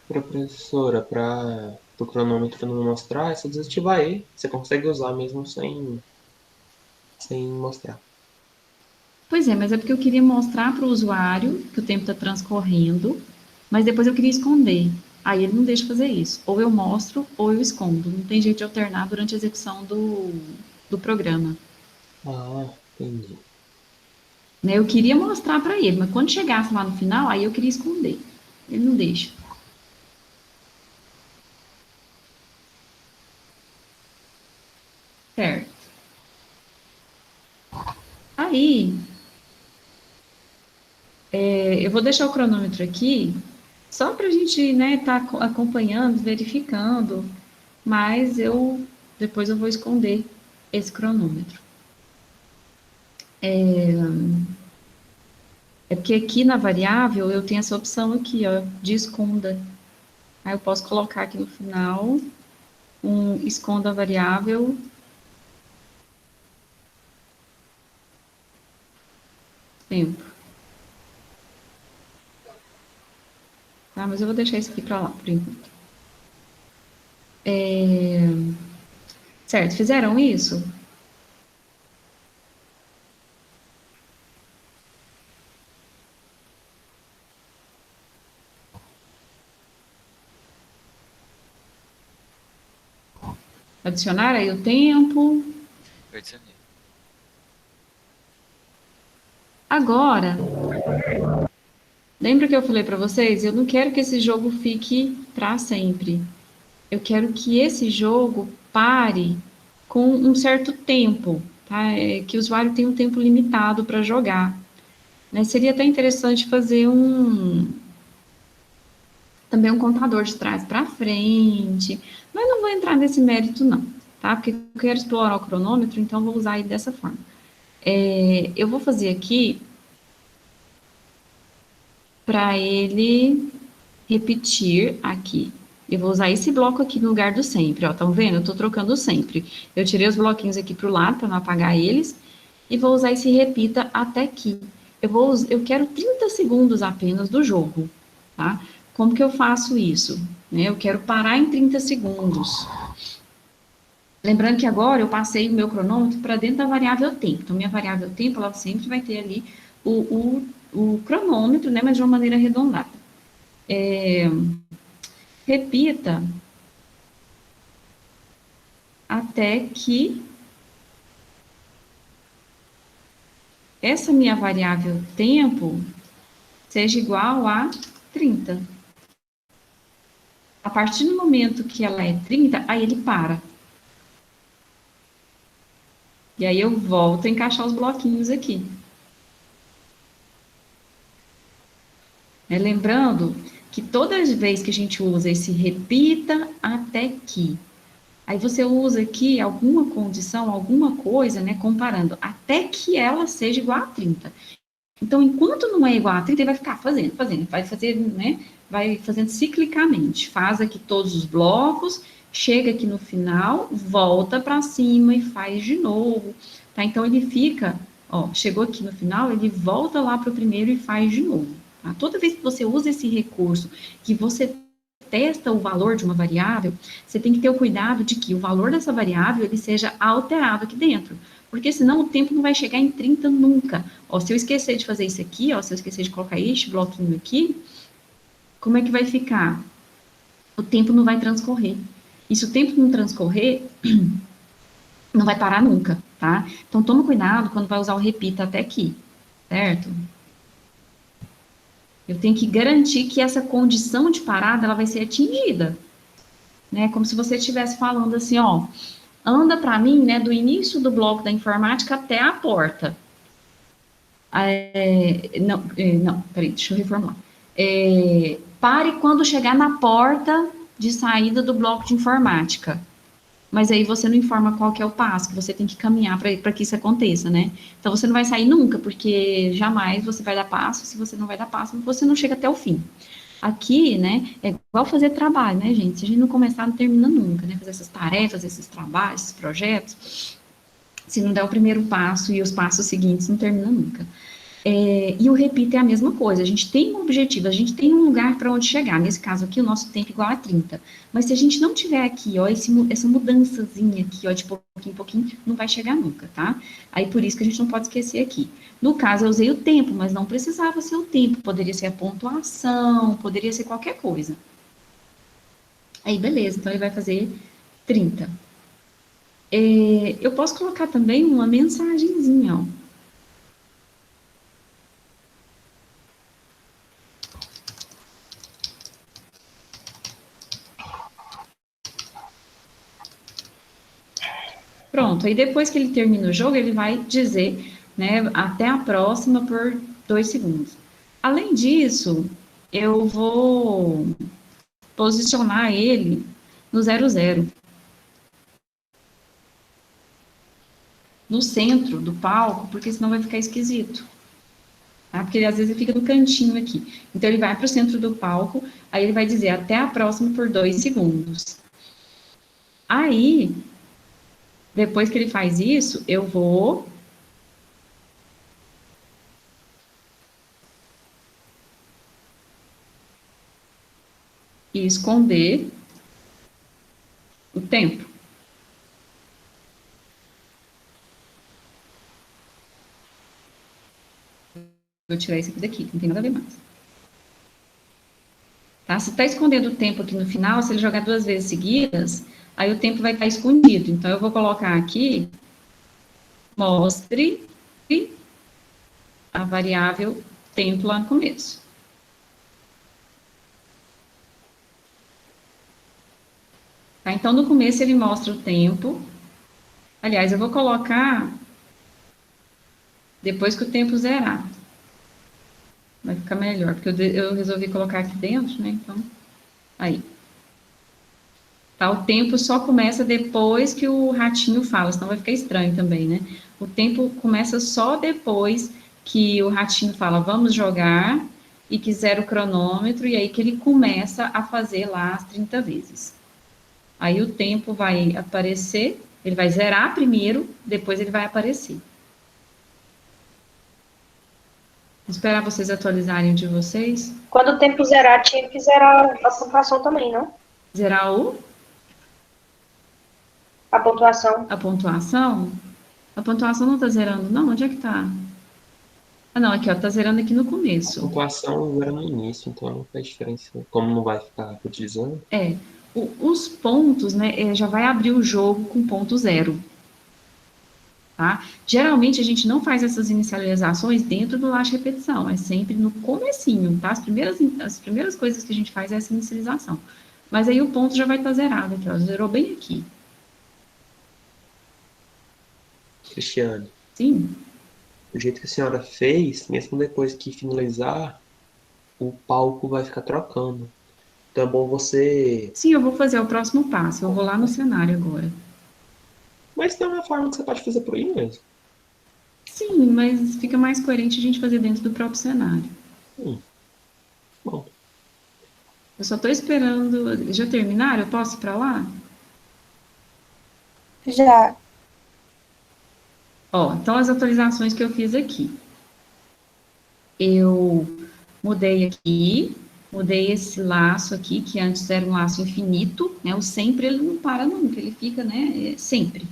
Professora, para o cronômetro não mostrar, é só desativar ele. Você consegue usar mesmo sem mostrar. Pois é, mas é porque eu queria mostrar para o usuário que o tempo está transcorrendo, mas depois eu queria esconder. Aí ele não deixa fazer isso. Ou eu mostro, ou eu escondo. Não tem jeito de alternar durante a execução do programa. Ah, entendi. Né? Eu queria mostrar para ele, mas quando chegasse lá no final, aí eu queria esconder. Ele não deixa. Certo. Aí, eu vou deixar o cronômetro aqui, só para a gente, né, tá acompanhando, verificando, mas depois eu vou esconder esse cronômetro. É porque aqui na variável eu tenho essa opção aqui, ó, de esconda. Aí eu posso colocar aqui no final esconda a variável tempo. Tá, mas eu vou deixar isso aqui para lá, por enquanto. Certo, fizeram isso? Adicionar aí o tempo. Eu adicionei. Agora, lembra que eu falei para vocês? Eu não quero que esse jogo fique para sempre. Eu quero que esse jogo pare com um certo tempo, tá? Que o usuário tenha um tempo limitado para jogar. Né? Seria até interessante fazer também um contador de trás para frente, mas não vou entrar nesse mérito não, tá? Porque eu quero explorar o cronômetro, então vou usar ele dessa forma. Eu vou fazer aqui para ele repetir aqui. Eu vou usar esse bloco aqui no lugar do sempre, ó, estão vendo? Eu estou trocando o sempre. Eu tirei os bloquinhos aqui para o lado para não apagar eles e vou usar esse repita até aqui. Eu quero 30 segundos apenas do jogo, tá? Como que eu faço isso? Né? Eu quero parar em 30 segundos. Lembrando que agora eu passei o meu cronômetro para dentro da variável tempo. Então, minha variável tempo, ela sempre vai ter ali o cronômetro, né? Mas de uma maneira arredondada. Repita até que essa minha variável tempo seja igual a 30. A partir do momento que ela é 30, aí ele para. E aí eu volto a encaixar os bloquinhos aqui. Lembrando que toda vez que a gente usa esse repita até que, aí você usa aqui alguma condição, alguma coisa, né, comparando, até que ela seja igual a 30. Então, enquanto não é igual a 30, ele vai ficar fazendo, vai fazer, né, vai fazendo ciclicamente. Faz aqui todos os blocos, chega aqui no final, volta para cima e faz de novo, tá? Então, ele fica, ó, chegou aqui no final, ele volta lá para o primeiro e faz de novo, tá? Toda vez que você usa esse recurso, que você testa o valor de uma variável, você tem que ter o cuidado de que o valor dessa variável ele seja alterado aqui dentro, porque senão o tempo não vai chegar em 30 nunca. Ó, se eu esquecer de fazer isso aqui, ó, se eu esquecer de colocar este bloquinho aqui, como é que vai ficar? O tempo não vai transcorrer. E se o tempo não transcorrer, não vai parar nunca, tá? Então, toma cuidado quando vai usar o repita até aqui, certo? Eu tenho que garantir que essa condição de parada, ela vai ser atingida, né? Como se você estivesse falando assim, ó, anda para mim, né, do início do bloco da informática até a porta. Não, peraí, deixa eu reformular. Pare quando chegar na porta de saída do bloco de informática. Mas aí você não informa qual que é o passo que você tem que caminhar para que isso aconteça, né? Então você não vai sair nunca, porque jamais você vai dar passo. Se você não vai dar passo, você não chega até o fim. Aqui, né, é igual fazer trabalho, né, gente? Se a gente não começar, não termina nunca, né? Fazer essas tarefas, esses trabalhos, esses projetos. Se não der o primeiro passo e os passos seguintes, não termina nunca. E o repeat é a mesma coisa, a gente tem um objetivo, a gente tem um lugar para onde chegar, nesse caso aqui o nosso tempo é igual a 30, mas se a gente não tiver aqui, ó, essa mudançazinha aqui, ó, de pouquinho em pouquinho, não vai chegar nunca, tá? Aí por isso que a gente não pode esquecer aqui. No caso eu usei o tempo, mas não precisava ser o tempo, poderia ser a pontuação, poderia ser qualquer coisa. Aí beleza, então ele vai fazer 30. Eu posso colocar também uma mensagenzinha, ó. Pronto, aí depois que ele termina o jogo, ele vai dizer, né, até a próxima por 2 segundos. Além disso, eu vou posicionar ele no 00, no centro do palco, porque senão vai ficar esquisito. Tá? Porque ele, às vezes ele fica no cantinho aqui. Então ele vai para o centro do palco, aí ele vai dizer até a próxima por 2 segundos. Aí, depois que ele faz isso, eu vou esconder o tempo. Vou tirar esse aqui daqui, não tem nada a ver mais. Tá? Se está escondendo o tempo aqui no final, se ele jogar 2 vezes seguidas, aí o tempo vai estar escondido. Então, eu vou colocar aqui, mostre a variável tempo lá no começo. Tá? Então, no começo ele mostra o tempo. Aliás, eu vou colocar depois que o tempo zerar. Vai ficar melhor, porque eu resolvi colocar aqui dentro, né? Então, aí. Tá? O tempo só começa depois que o ratinho fala, senão vai ficar estranho também, né? O tempo começa só depois que o ratinho fala, vamos jogar, e que zera o cronômetro, e aí que ele começa a fazer lá as 30 vezes. Aí o tempo vai aparecer, ele vai zerar primeiro, depois ele vai aparecer. Vou esperar vocês atualizarem o de vocês. Quando o tempo zerar, tinha que zerar a pontuação também, não? Zerar A pontuação. a pontuação? A pontuação não tá zerando, não? Onde é que tá? Ah, não, aqui, ó, tá zerando aqui no A começo. pontuação era no início, então não faz diferença. Como não vai ficar utilizando, Os pontos, né, já vai abrir o jogo com ponto zero, tá? Geralmente a gente não faz essas inicializações dentro do laço de repetição, é sempre no comecinho, tá? As primeiras coisas que a gente faz é essa inicialização. Mas aí o ponto já vai estar zerado aqui, ó, zerou bem aqui. Cristiane, Sim? do jeito que a senhora fez, mesmo depois que finalizar, o palco vai ficar trocando. Então é bom você. Sim, eu vou fazer o próximo passo, eu vou lá no cenário agora. Mas tem uma forma que você pode fazer por aí mesmo. Sim, mas fica mais coerente a gente fazer dentro do próprio cenário. Bom, Eu só tô esperando. Já terminaram? Eu posso ir pra lá? Já. Ó, então as atualizações que eu fiz aqui. Eu mudei aqui, mudei esse laço aqui, que antes era um laço infinito, né? O sempre ele não para nunca, ele fica, né? Sempre.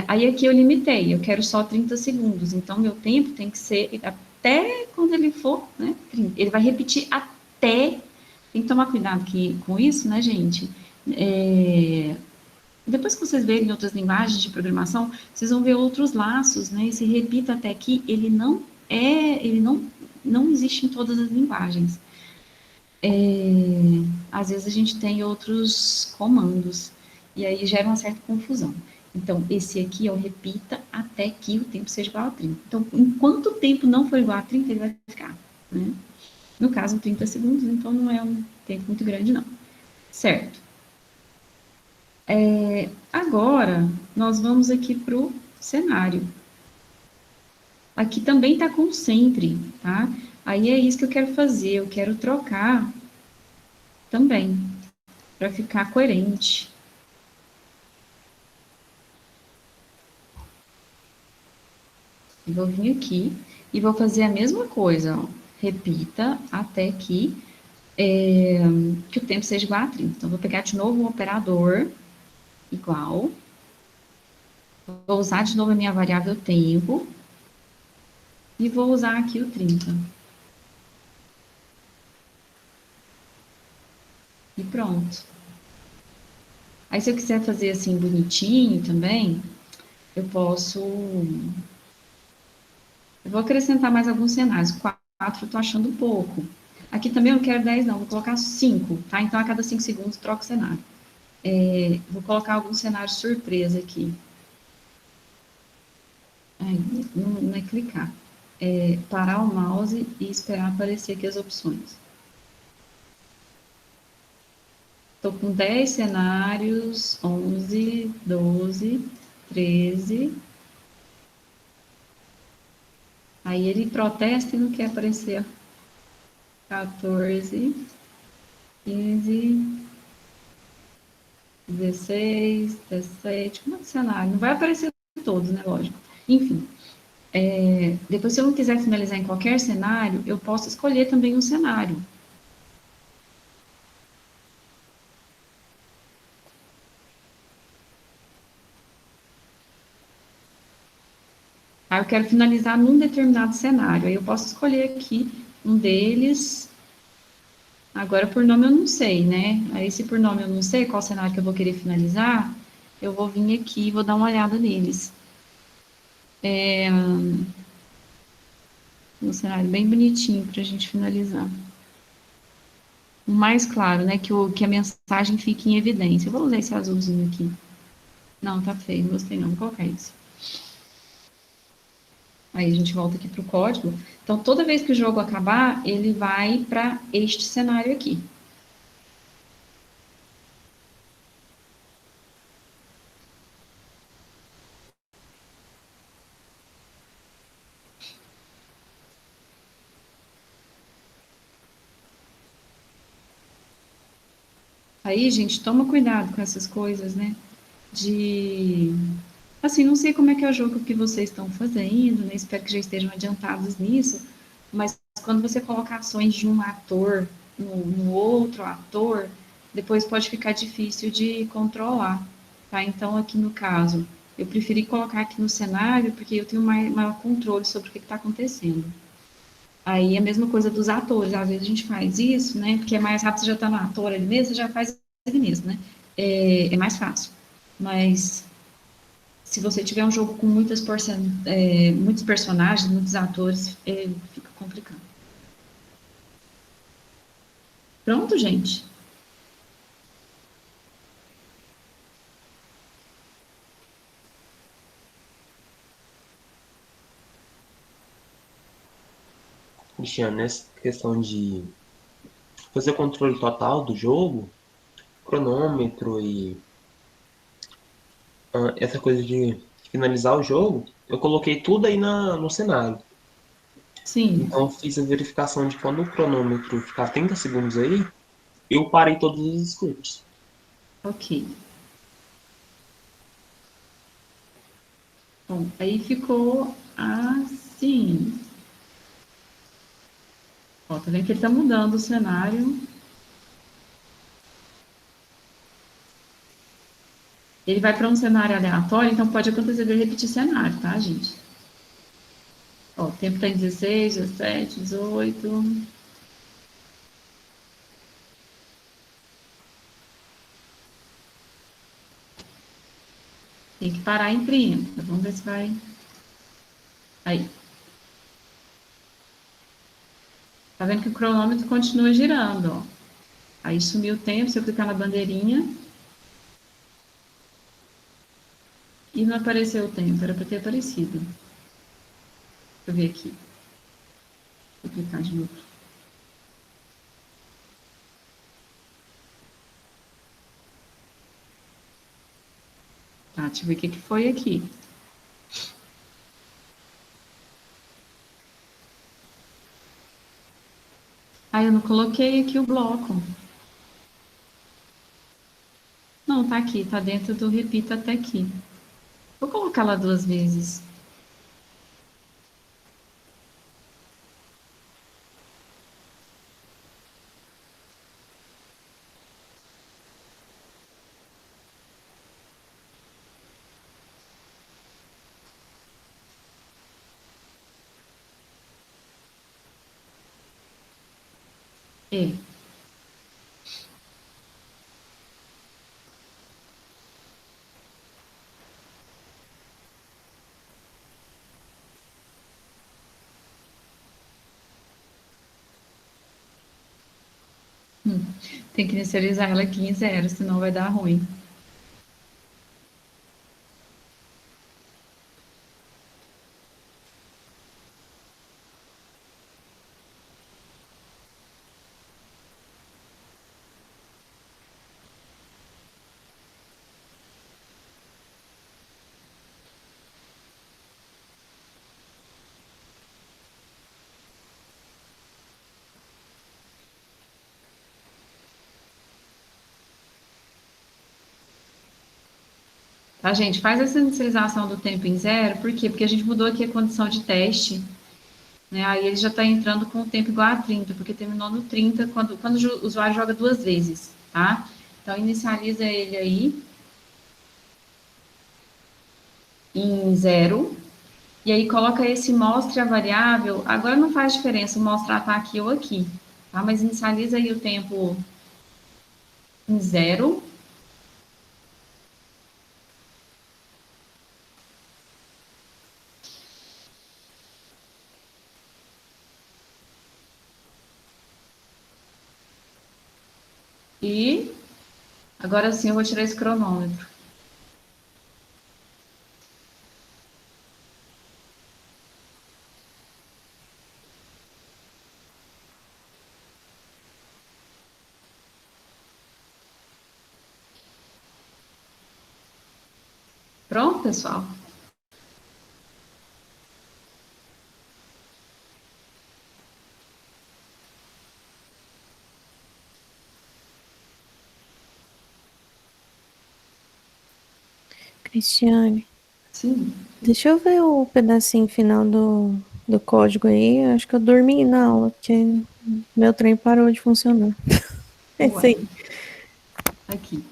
Aí aqui eu limitei, eu quero só 30 segundos, então meu tempo tem que ser até quando ele for, né? 30. Ele vai repetir até. Tem que tomar cuidado com isso, né, gente? Depois que vocês verem outras linguagens de programação, vocês vão ver outros laços, né? Esse repita até aqui, ele não existe em todas as linguagens. Às vezes a gente tem outros comandos, e aí gera uma certa confusão. Então, esse aqui é o repita até que o tempo seja igual a 30. Então, enquanto o tempo não for igual a 30, ele vai ficar, né? No caso, 30 segundos, então não é um tempo muito grande, não. Certo. Agora, nós vamos aqui para o cenário. Aqui também está com sempre, tá? Aí é isso que eu quero fazer, eu quero trocar também, para ficar coerente. Eu vou vir aqui, E vou fazer a mesma coisa, ó. Repita até que o tempo seja igual a 30. Então, vou pegar de novo um operador igual. Vou usar de novo a minha variável tempo. E vou usar aqui o 30. E pronto. Aí, se eu quiser fazer assim bonitinho também, eu posso... Eu vou acrescentar mais alguns cenários. 4 eu tô achando pouco. Aqui também eu não quero 10, não. Vou colocar 5, tá? Então, a cada 5 segundos, troco o cenário. Vou colocar alguns cenários surpresa aqui. Aí, não é clicar. Parar o mouse e esperar aparecer aqui as opções. Estou com 10 cenários, 11, 12, 13. Aí ele protesta e não quer aparecer. 14, 15, 16, 17, quanto cenário? Não vai aparecer todos, né? Lógico. Enfim, depois, se eu não quiser finalizar em qualquer cenário, eu posso escolher também um cenário. Aí eu quero finalizar num determinado cenário. Aí eu posso escolher aqui um deles. Agora, por nome eu não sei, né? Aí, se por nome eu não sei qual cenário que eu vou querer finalizar, eu vou vir aqui e vou dar uma olhada neles. Um cenário bem bonitinho para a gente finalizar. O mais claro, né? Que a mensagem fique em evidência. Eu vou usar esse azulzinho aqui. Não, tá feio, não gostei não. Vou colocar isso. Aí a gente volta aqui para o código. Então, toda vez que o jogo acabar, ele vai para este cenário aqui. Aí, gente, toma cuidado com essas coisas, né? Assim, não sei como é que é o jogo que vocês estão fazendo, né? Espero que já estejam adiantados nisso, mas quando você coloca ações de um ator no outro ator, depois pode ficar difícil de controlar, tá? Então, aqui no caso, eu preferi colocar aqui no cenário, porque eu tenho maior controle sobre o que está acontecendo. Aí, a mesma coisa dos atores, às vezes a gente faz isso, né? Porque é mais rápido, você já está no ator ali mesmo, você já faz ele mesmo, né? É mais fácil. Mas se você tiver um jogo com muitos personagens, muitos atores, fica complicado. Pronto, gente? Cristiano, nessa questão de fazer o controle total do jogo, cronômetro e essa coisa de finalizar o jogo, eu coloquei tudo aí no cenário. Sim. Então, eu fiz a verificação de quando o cronômetro ficar 30 segundos aí, eu parei todos os scripts. Ok. Bom, aí ficou assim. Ó, tá vendo que ele tá mudando o cenário. Ele vai para um cenário aleatório, então pode acontecer de eu repetir cenário, tá, gente? Ó, o tempo tá em 16, 17, 18. Tem que parar em 30. Vamos ver se vai. Aí. Tá vendo que o cronômetro continua girando, ó. Aí sumiu o tempo, se eu clicar na bandeirinha. E não apareceu o tempo, era para ter aparecido. Deixa eu ver aqui. Vou clicar de novo. Tá, deixa eu ver o que foi aqui. Ah, eu não coloquei aqui o bloco. Não, tá aqui, tá dentro do repita até aqui. Vou colocar lá 2 vezes. É. Tem que inicializar ela aqui em 0, senão vai dar ruim. Tá, gente? Faz essa inicialização do tempo em 0, por quê? Porque a gente mudou aqui a condição de teste, né? Aí ele já está entrando com o tempo igual a 30, porque terminou no 30 quando o usuário joga 2 vezes, tá? Então, inicializa ele aí em 0, e aí coloca esse mostre a variável. Agora não faz diferença mostrar tá aqui ou aqui, tá? Mas inicializa aí o tempo em 0. E agora sim eu vou tirar esse cronômetro. Pronto, pessoal? Cristiane, Sim. deixa eu ver o pedacinho final do código aí. Acho que eu dormi na aula, porque meu trem parou de funcionar. É isso Ué, aí. aqui.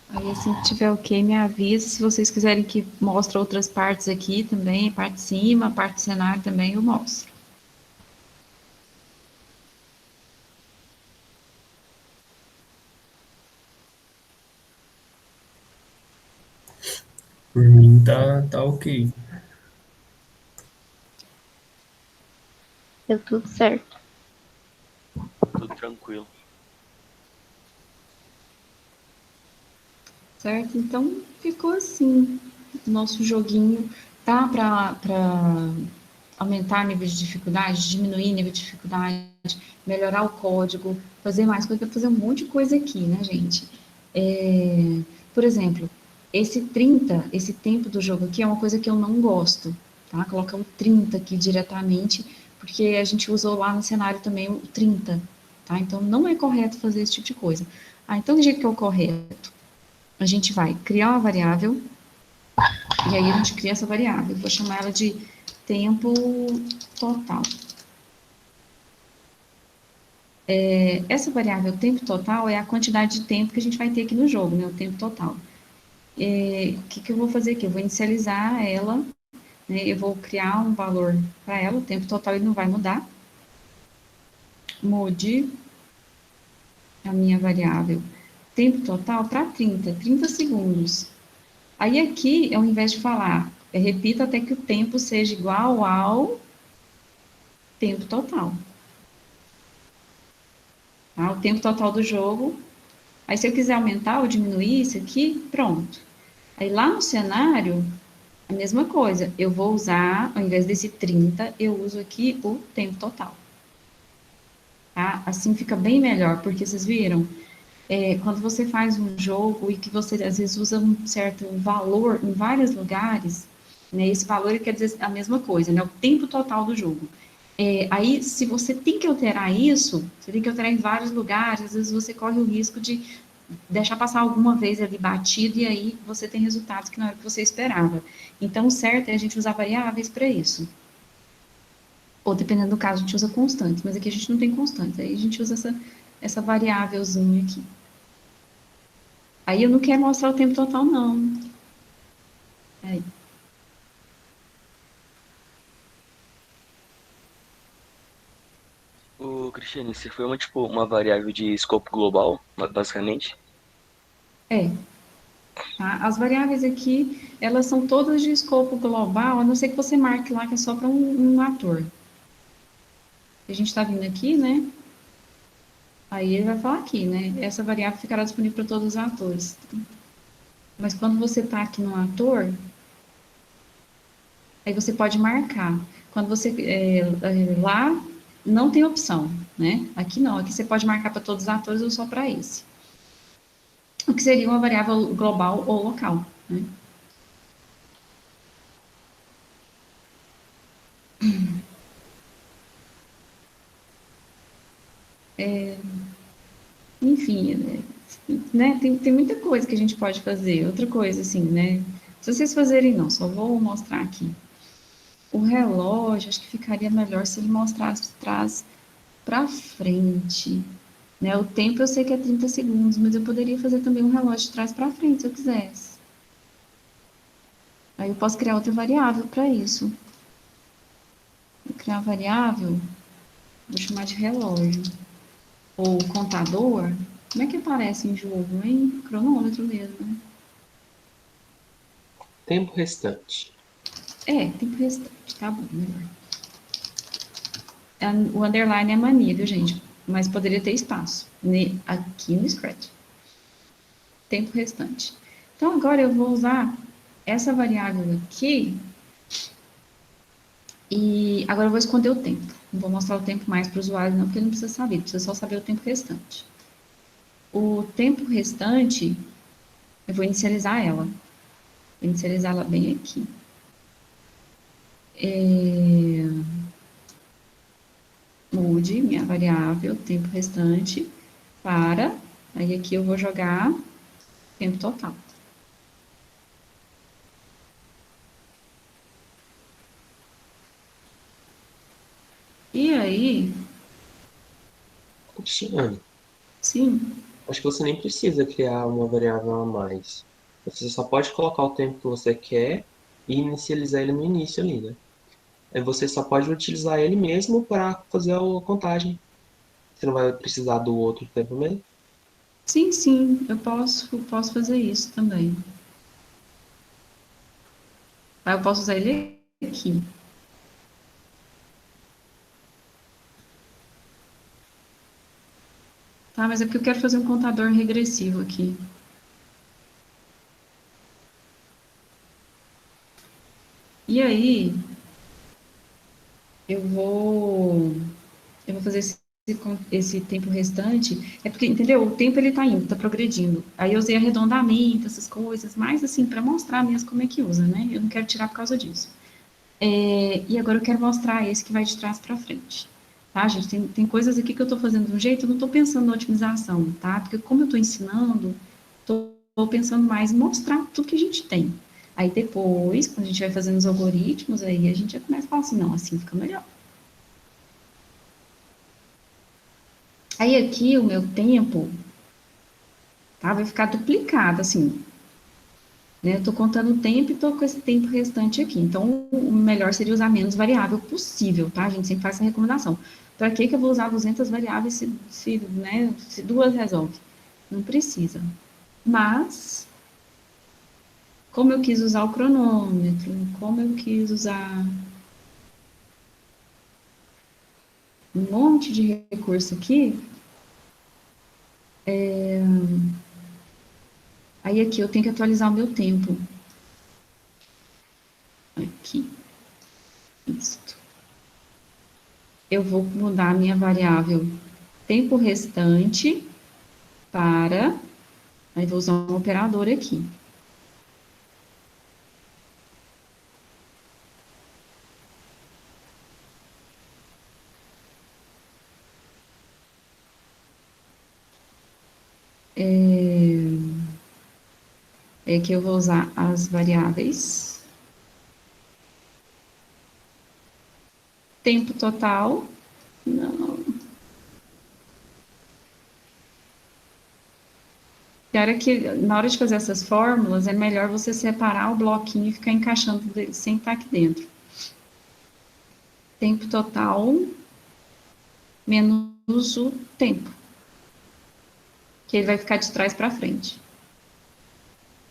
Aí, assim que tiver ok, me avisa. Se vocês quiserem que mostre outras partes aqui também, a parte de cima, a parte do cenário também, eu mostro. Por mim tá ok. Deu tudo certo. Tudo tranquilo. Certo? Então, ficou assim. Nosso joguinho tá para aumentar nível de dificuldade, diminuir nível de dificuldade, melhorar o código, fazer mais coisa, fazer um monte de coisa aqui, né, gente? Por exemplo, esse 30, esse tempo do jogo aqui é uma coisa que eu não gosto, tá? Colocar o 30 aqui diretamente, porque a gente usou lá no cenário também o 30, tá? Então, não é correto fazer esse tipo de coisa. Então, do jeito que é o correto, a gente vai criar uma variável, e aí a gente cria essa variável. Eu vou chamar ela de tempo total. Essa variável tempo total é a quantidade de tempo que a gente vai ter aqui no jogo, né, o tempo total. O que eu vou fazer aqui? Eu vou inicializar ela, né, eu vou criar um valor para ela, o tempo total ele não vai mudar. Mude a minha variável tempo total para 30 segundos. Aí aqui, ao invés de falar, repita até que o tempo seja igual ao tempo total. Tá? O tempo total do jogo. Aí se eu quiser aumentar ou diminuir isso aqui, pronto. Aí lá no cenário, a mesma coisa. Eu vou usar, ao invés desse 30, eu uso aqui o tempo total. Tá? Assim fica bem melhor, porque vocês viram? Quando você faz um jogo e que você às vezes usa um certo valor em vários lugares, né, esse valor quer dizer a mesma coisa, né, o tempo total do jogo. Aí, se você tem que alterar isso, você tem que alterar em vários lugares, às vezes você corre o risco de deixar passar alguma vez ali batido e aí você tem resultados que não era o que você esperava. Então, o certo é a gente usar variáveis para isso. Ou, dependendo do caso, a gente usa constantes, mas aqui a gente não tem constantes, aí a gente usa essa variávelzinha aqui. Aí eu não quero mostrar o tempo total, não. Aí. O Cristiane, se foi uma variável de escopo global, basicamente? Tá? As variáveis aqui, elas são todas de escopo global, a não ser que você marque lá que é só para um ator. A gente está vindo aqui, né? Aí ele vai falar aqui, né? Essa variável ficará disponível para todos os atores. Mas quando você está aqui no ator, aí você pode marcar. Quando você lá não tem opção, né? Aqui não, aqui você pode marcar para todos os atores ou só para esse. O que seria uma variável global ou local, né? Enfim, né? Tem muita coisa que a gente pode fazer. Outra coisa, assim, né? Se vocês fazerem, não, só vou mostrar aqui. O relógio, acho que ficaria melhor se ele mostrasse de trás para frente. Né? O tempo eu sei que é 30 segundos, mas eu poderia fazer também um relógio de trás para frente, se eu quisesse. Aí eu posso criar outra variável para isso. Vou criar a variável, vou chamar de relógio. Ou contador. Como é que aparece em jogo, hein? Cronômetro mesmo, né? Tempo restante. Tempo restante, tá bom, melhor. O underline é mania, viu, gente? Mas poderia ter espaço aqui no Scratch. Tempo restante. Então, agora eu vou usar essa variável aqui e agora eu vou esconder o tempo. Não vou mostrar o tempo mais para o usuário, não, porque ele não precisa saber, precisa só saber o tempo restante. O tempo restante, eu vou inicializar ela. Vou inicializar ela bem aqui. Mude minha variável, tempo restante, para, aí aqui eu vou jogar tempo total. E aí, Cristiane, sim, acho que você nem precisa criar uma variável a mais. Você só pode colocar o tempo que você quer e inicializar ele no início ali, né? Aí você só pode utilizar ele mesmo para fazer a contagem. Você não vai precisar do outro tempo mesmo. sim, eu posso fazer isso também. Aí eu posso usar ele aqui. Tá, mas é porque eu quero fazer um contador regressivo aqui. E aí, eu vou fazer esse tempo restante, é porque, entendeu? O tempo ele tá indo, tá progredindo. Aí eu usei arredondamento, essas coisas, mais assim, para mostrar mesmo como é que usa, né? Eu não quero tirar por causa disso. E agora eu quero mostrar esse que vai de trás para frente. Tá, gente? Tem coisas aqui que eu tô fazendo de um jeito, eu não tô pensando na otimização, tá? Porque como eu tô ensinando, tô pensando mais em mostrar tudo que a gente tem. Aí depois, quando a gente vai fazendo os algoritmos, aí a gente já começa a falar assim, não, assim fica melhor. Aí aqui o meu tempo, tá, vai ficar duplicado, assim, né? Eu tô contando o tempo e tô com esse tempo restante aqui. Então, o melhor seria usar menos variável possível, tá? A gente sempre faz essa recomendação. Para que eu vou usar 200 variáveis se duas resolve? Não precisa. Mas, como eu quis usar o cronômetro, como eu quis usar um monte de recurso aqui, aí aqui eu tenho que atualizar o meu tempo. Aqui. Isso. Eu vou mudar a minha variável tempo restante para... Aí vou usar um operador aqui. É que eu vou usar as variáveis tempo total, não, na hora de fazer essas fórmulas, é melhor você separar o bloquinho e ficar encaixando sem estar aqui dentro. Tempo total menos o tempo, que ele vai ficar de trás para frente.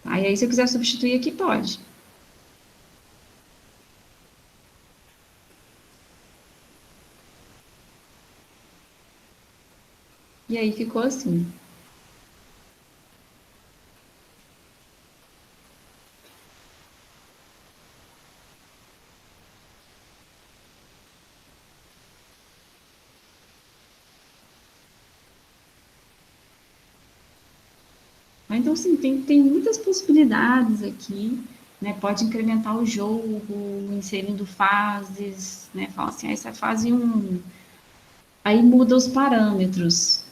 Aí, se eu quiser substituir aqui, pode. E aí ficou assim. Então, sim, tem muitas possibilidades aqui, né? Pode incrementar o jogo, inserindo fases, né? Fala assim, essa é a fase 1. Aí muda os parâmetros.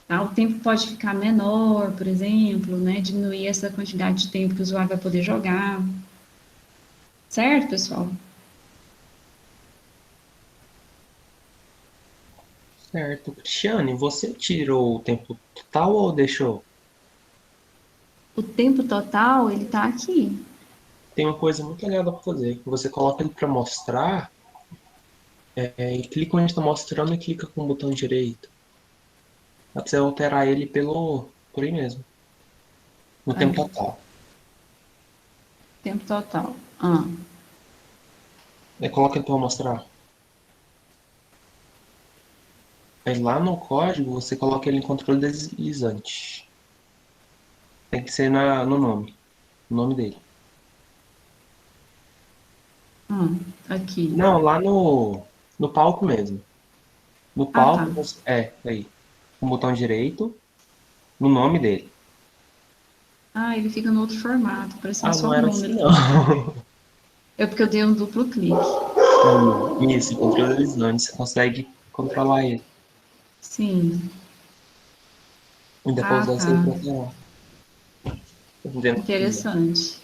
Tá? O tempo pode ficar menor, por exemplo, né? Diminuir essa quantidade de tempo que o usuário vai poder jogar. Certo, pessoal? Certo. Cristiane, você tirou o tempo total ou deixou? O tempo total, ele tá aqui. Tem uma coisa muito legal para fazer. Você coloca ele para mostrar, e clica onde está mostrando e clica com o botão direito. Dá pra você alterar ele por aí mesmo. No Aí, tempo total. tempo total. Ah, Aí coloca ele para mostrar. Aí lá no código você coloca ele em controle deslizante. Tem que ser no nome. O nome dele. aqui. Não, lá no palco mesmo. No Ah, tá. palco, aí. Com o botão direito, no nome dele. Ah, ele fica no outro formato, parecendo Ah, só não um era assim número. não. É porque eu dei um duplo clique. Isso, controle deslizante. Você consegue controlar ele. Sim. E depois Ah, dessa ele tá. pra alterar. Dentro do- Interessante.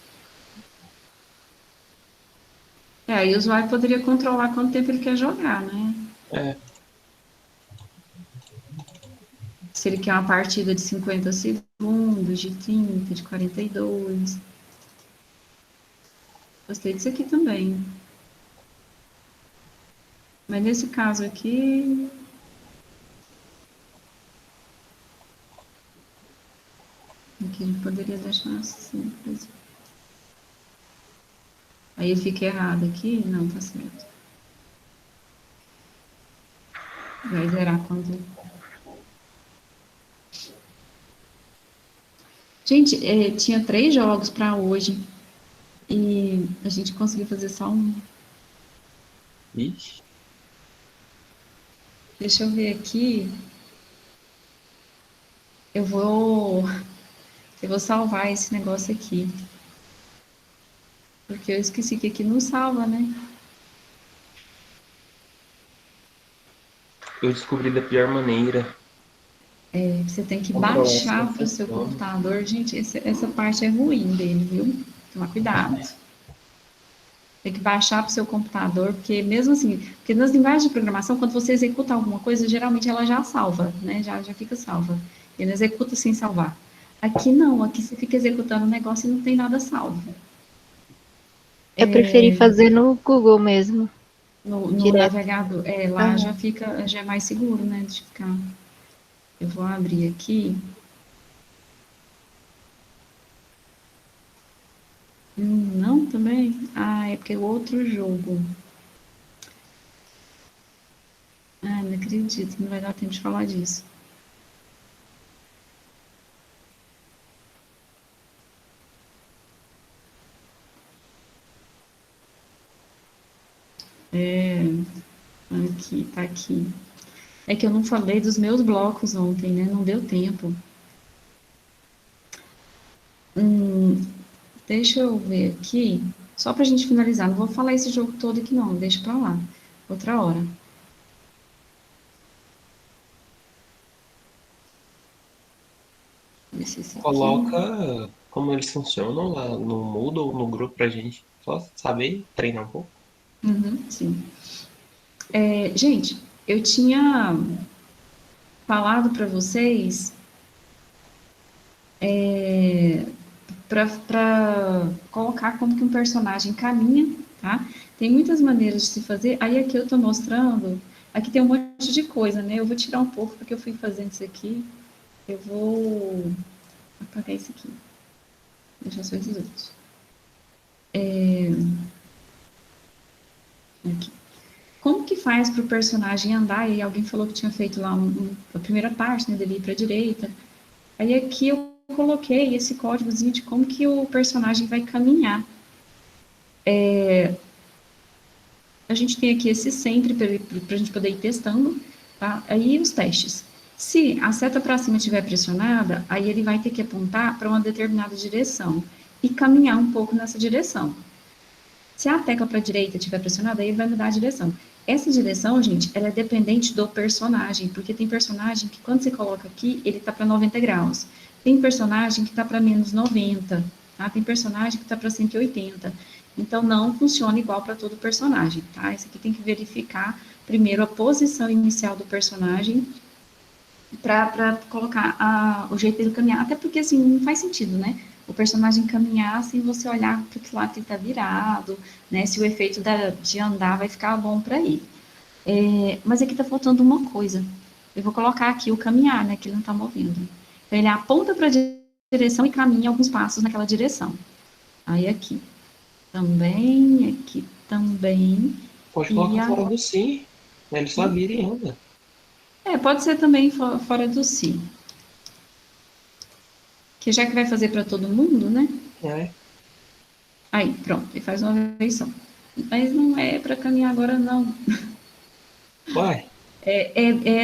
Aí o usuário poderia controlar quanto tempo ele quer jogar, né? É, Se ele quer uma partida de 50 segundos, de 30, de 42. Gostei disso aqui também. Mas nesse caso aqui, ele poderia deixar assim, por exemplo. Aí fica errado aqui? Não, tá certo. Vai zerar quando... Gente, tinha 3 jogos para hoje e a gente conseguiu fazer só um. ixi, Deixa eu ver aqui. Eu vou, eu vou salvar esse negócio aqui. Porque eu esqueci que aqui não salva, né? eu descobri da pior maneira. Você tem que Controlar baixar essa para o seu função. computador. Gente, essa parte é ruim dele, viu? Tomar cuidado. Tem que baixar para o seu computador, porque mesmo assim, porque nas linguagens de programação, quando você executa alguma coisa, geralmente ela já salva, né? Já fica salva. Ele não executa sem salvar. Aqui não, aqui você fica executando o negócio e não tem nada salvo. Eu preferi fazer no Google mesmo, No direto. navegador, lá Aham. já é mais seguro, né? De ficar. Eu vou abrir aqui. Não, também? Ah, é porque é outro jogo. Ah, não acredito, não vai dar tempo de falar disso. Aqui, tá aqui. É que eu não falei dos meus blocos ontem, né? Não deu tempo. Deixa eu ver aqui, só pra gente finalizar. Não vou falar esse jogo todo aqui, não. Deixa pra lá. Outra hora. Deixa esse aqui. Coloca como eles funcionam lá no Moodle ou no grupo pra gente só saber treinar um pouco. Uhum, sim. Gente, eu tinha falado para vocês para colocar como que um personagem caminha, tá? Tem muitas maneiras de se fazer. Aí aqui eu tô mostrando, aqui tem um monte de coisa, né? Eu vou tirar um pouco porque eu fui fazendo isso aqui. Eu vou apagar isso aqui. Deixar só esses outros. Aqui. Como que faz para o personagem andar? E aí alguém falou que tinha feito lá a primeira parte, né, dele ir para a direita. Aí aqui eu coloquei esse códigozinho de como que o personagem vai caminhar. A gente tem aqui esse sempre para a gente poder ir testando, tá? Aí os testes. Se a seta para cima estiver pressionada, aí ele vai ter que apontar para uma determinada direção e caminhar um pouco nessa direção. Se a tecla para a direita estiver pressionada, aí ele vai mudar a direção. Essa direção, gente, ela é dependente do personagem, porque tem personagem que quando você coloca aqui, ele tá para 90 graus. Tem personagem que tá para menos 90, tá? Tem personagem que tá para 180. Então, não funciona igual para todo personagem, tá? Esse aqui tem que verificar primeiro a posição inicial do personagem para colocar o jeito dele caminhar. Até porque, assim, não faz sentido, né? O personagem caminhar sem você olhar para que lado ele está virado, né? Se o efeito de andar vai ficar bom para ele. Mas aqui está faltando uma coisa. Eu vou colocar aqui o caminhar, né? Que ele não está movendo. Então, ele aponta para a direção e caminha alguns passos naquela direção. Aí aqui também, aqui também. Pode E colocar fora agora... do sim. Ele só vira e anda. pode ser também fora do si. Que já que vai fazer para todo mundo, né? É. Aí, pronto, ele faz uma vez só. Mas não é para caminhar agora, não. Ué?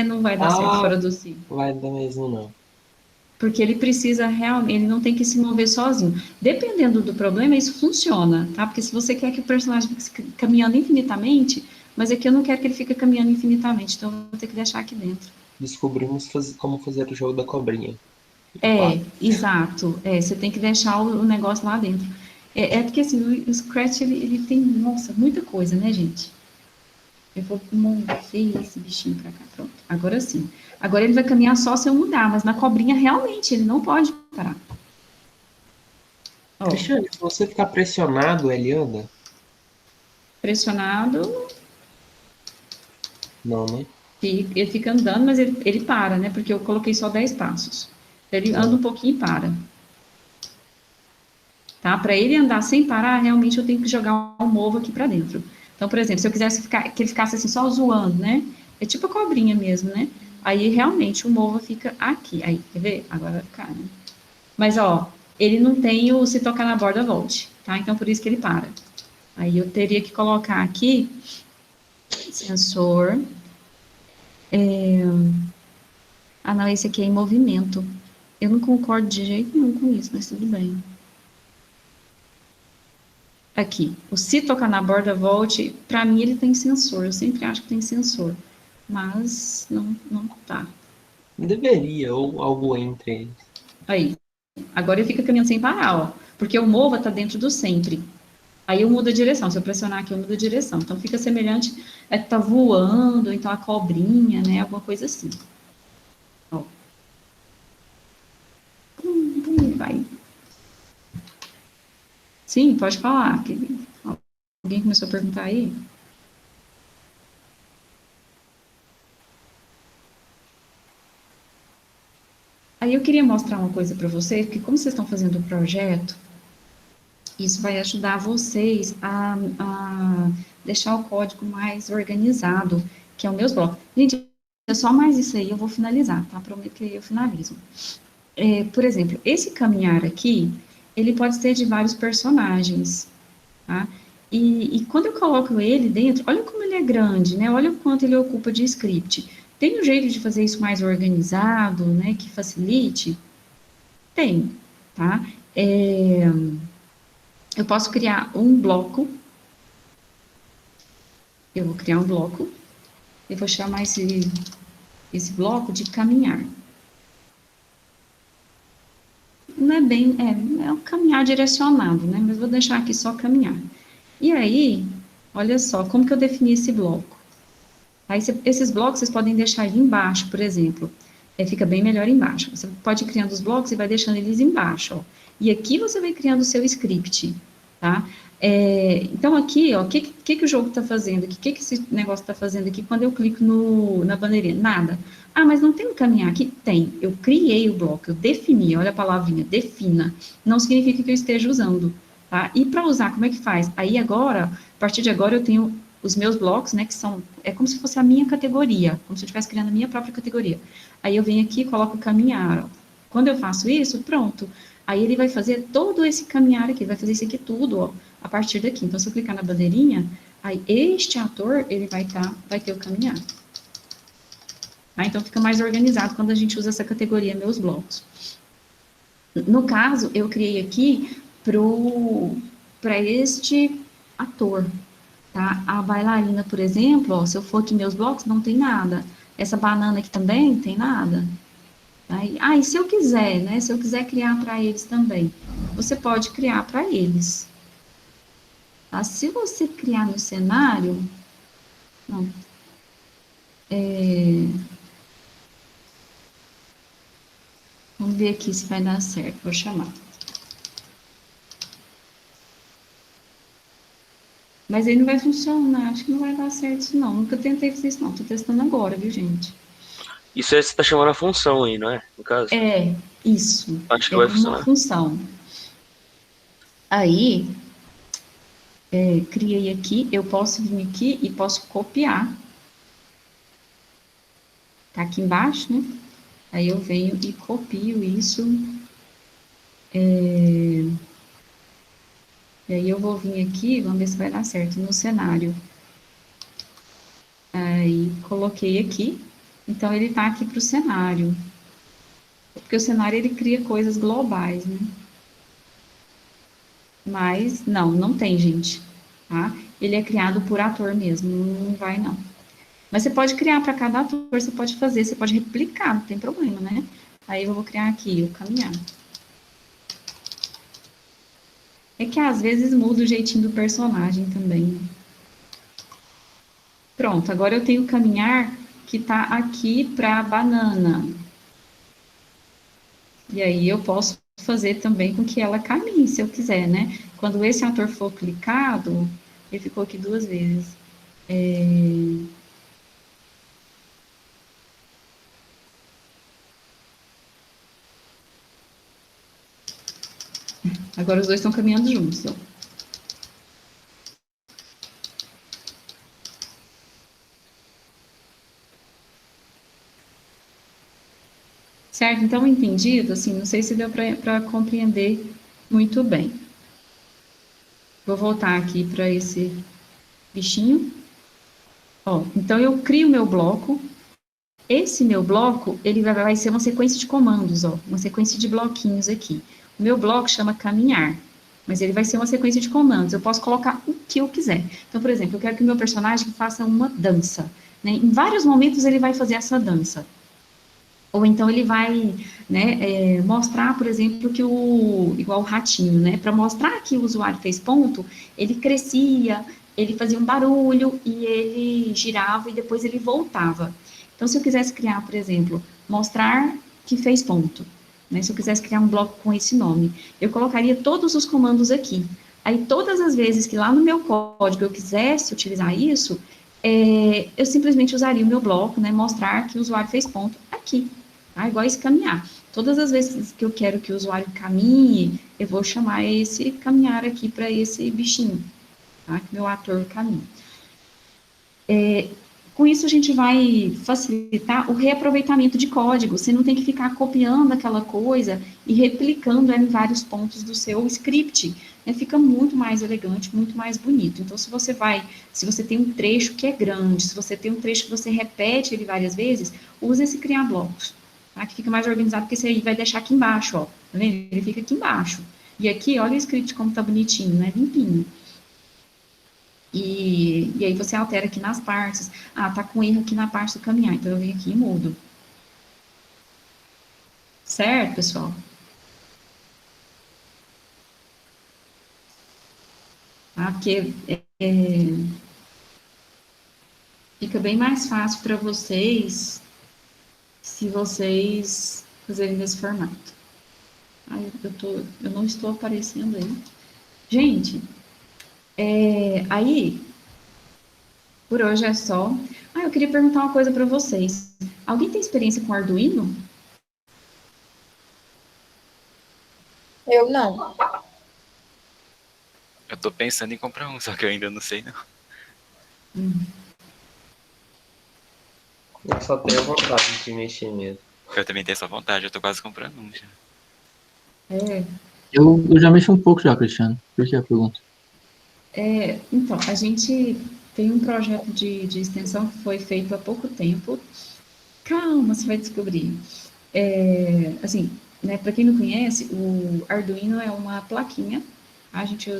Não vai dar certo Ah, fora do si. vai dar mesmo não. Porque ele precisa realmente, ele não tem que se mover sozinho. Dependendo do problema, isso funciona, tá? Porque se você quer que o personagem fique caminhando infinitamente, mas aqui eu não quero que ele fique caminhando infinitamente, então eu vou ter que deixar aqui dentro. Descobrimos como fazer o jogo da cobrinha. Exato. Você tem que deixar o negócio lá dentro. Porque assim, o Scratch, ele tem, nossa, muita coisa, né, gente? Eu vou mover esse bichinho pra cá, pronto. Agora sim. Agora ele vai caminhar só se eu mudar, mas na cobrinha realmente ele não pode parar. Ó, Cristiane, se você ficar pressionado, ele anda? pressionado, Não, né? ele fica andando, mas ele para, né? Porque eu coloquei só 10 passos. Ele anda um pouquinho e para. Tá? Para ele andar sem parar, realmente eu tenho que jogar um ovo aqui para dentro. Então, por exemplo, se eu quisesse que ele ficasse assim só zoando, né? É tipo a cobrinha mesmo, né? Aí realmente o movo fica aqui. Aí, quer ver? Agora vai ficar, né? Mas, ó, ele não tem o se tocar na borda volte, tá? Então, por isso que ele para. Aí eu teria que colocar aqui sensor. Ah, não, esse aqui é em movimento. Eu não concordo de jeito nenhum com isso, mas tudo bem. Aqui, o se tocar na borda volte, para mim ele tem sensor, eu sempre acho que tem sensor, mas não tá. Deveria, ou algo entre eles. Aí. Agora ele fica caminhando sem parar, ó. Porque o mova está dentro do sempre. Aí eu mudo a direção. Se eu pressionar aqui, eu mudo a direção. Então fica semelhante a que tá voando, então a cobrinha, né? Alguma coisa assim. Ó. Vai. Sim, pode falar. Alguém começou a perguntar aí? Aí eu queria mostrar uma coisa para vocês, que como vocês estão fazendo o projeto, isso vai ajudar vocês a deixar o código mais organizado, que é o meus blocos. Gente, é só mais isso aí, eu vou finalizar, tá? Prometo que eu finalizo. Por exemplo, esse caminhar aqui, ele pode ser de vários personagens, tá? E quando eu coloco ele dentro, olha como ele é grande, né? Olha o quanto ele ocupa de script. Tem um jeito de fazer isso mais organizado, né? Que facilite? Tem, tá? Eu posso criar um bloco. Eu vou criar um bloco. Eu vou chamar esse bloco de caminhar. Não é bem, é um caminhar direcionado, né? Mas vou deixar aqui só caminhar. E aí, olha só, como que eu defini esse bloco? Aí, esses blocos vocês podem deixar ele embaixo, por exemplo. Fica bem melhor embaixo. Você pode ir criando os blocos e vai deixando eles embaixo, ó. E aqui você vai criando o seu script, tá? Então, aqui, ó, o que o jogo está fazendo aqui? O que esse negócio está fazendo aqui quando eu clico na bandeirinha? Nada. Ah, mas não tem um caminhar aqui? Tem. Eu criei o bloco, eu defini, olha a palavrinha, defina. Não significa que eu esteja usando, tá? E para usar, como é que faz? Aí agora, a partir de agora, eu tenho os meus blocos, né, que são, como se fosse a minha categoria, como se eu estivesse criando a minha própria categoria. Aí eu venho aqui e coloco caminhar, ó. Quando eu faço isso, pronto. Aí ele vai fazer todo esse caminhar aqui, vai fazer isso aqui tudo, ó, a partir daqui. Então, se eu clicar na bandeirinha, aí este ator, ele vai ter o caminhar. Tá? Então, fica mais organizado quando a gente usa essa categoria, meus blocos. No caso, eu criei aqui para este ator, tá? A bailarina, por exemplo, ó, se eu for aqui meus blocos, não tem nada. Essa banana aqui também não tem nada. Tá? E se eu quiser, né? Se eu quiser criar para eles também, você pode criar para eles. Tá? Se você criar no cenário, não. Vamos ver aqui se vai dar certo. Vou chamar. Mas aí não vai funcionar, acho que não vai dar certo isso não. Nunca tentei fazer isso não, tô testando agora, viu, gente? Isso aí você tá chamando a função aí, não é? No caso? Isso. Acho que vai funcionar. Uma função. Aí, criei aqui, eu posso vir aqui e posso copiar. Tá aqui embaixo, né? Aí eu venho e copio isso. E aí eu vou vir aqui, vamos ver se vai dar certo, no cenário. Aí, coloquei aqui. Então, ele tá aqui pro cenário. Porque o cenário, ele cria coisas globais, né? Mas, não tem, gente. Tá? Ele é criado por ator mesmo, não vai, não. Mas você pode criar para cada ator, você pode fazer, você pode replicar, não tem problema, né? Aí, eu vou criar aqui o caminhar. É que às vezes muda o jeitinho do personagem também, né? Pronto, agora eu tenho o caminhar que tá aqui para banana. E aí eu posso fazer também com que ela caminhe, se eu quiser, né? Quando esse ator for clicado, ele ficou aqui 2 vezes. Agora os dois estão caminhando juntos, ó. Certo? Então, entendido, assim, não sei se deu para compreender muito bem. Vou voltar aqui para esse bichinho. Ó, então, eu crio meu bloco. Esse meu bloco, ele vai ser uma sequência de comandos, ó, uma sequência de bloquinhos aqui. O meu bloco chama caminhar, mas ele vai ser uma sequência de comandos. Eu posso colocar o que eu quiser. Então, por exemplo, eu quero que o meu personagem faça uma dança, né? Em vários momentos ele vai fazer essa dança. Ou então ele vai, né, mostrar, por exemplo, que igual o ratinho, né, para mostrar que o usuário fez ponto, ele crescia, ele fazia um barulho e ele girava e depois ele voltava. Então, se eu quisesse criar, por exemplo, mostrar que fez ponto, né, se eu quisesse criar um bloco com esse nome, eu colocaria todos os comandos aqui. Aí, todas as vezes que lá no meu código eu quisesse utilizar isso, eu simplesmente usaria o meu bloco, né, mostrar que o usuário fez ponto aqui. Tá? Igual esse caminhar. Todas as vezes que eu quero que o usuário caminhe, eu vou chamar esse caminhar aqui para esse bichinho, tá? Que meu ator caminha. Com isso, a gente vai facilitar o reaproveitamento de código. Você não tem que ficar copiando aquela coisa e replicando ela em vários pontos do seu script. Né? Fica muito mais elegante, muito mais bonito. Então, se você tem um trecho que é grande, se você tem um trecho que você repete ele várias vezes, use esse criar blocos. Tá? Que fica mais organizado, porque você vai deixar aqui embaixo, ó. Tá vendo? Ele fica aqui embaixo. E aqui, olha o script como tá bonitinho, né? Limpinho. E aí você altera aqui nas partes. Ah, tá com erro aqui na parte do caminhar, então eu venho aqui e mudo. Certo, pessoal? Tá? Porque fica bem mais fácil para vocês se vocês fazerem desse formato. Ai, eu não estou aparecendo aí. Gente, aí, por hoje é só. Ah, eu queria perguntar uma coisa para vocês. Alguém tem experiência com Arduino? Eu não. Eu tô pensando em comprar um, só que eu ainda não sei, não. Eu só tenho vontade de mexer mesmo. Eu também tenho essa vontade, eu tô quase comprando um já. Eu já mexi um pouco já, Cristiano. Por que a pergunta? Então, a gente tem um projeto de extensão que foi feito há pouco tempo. Calma, você vai descobrir. Assim, né, para quem não conhece, o Arduino é uma plaquinha. A gente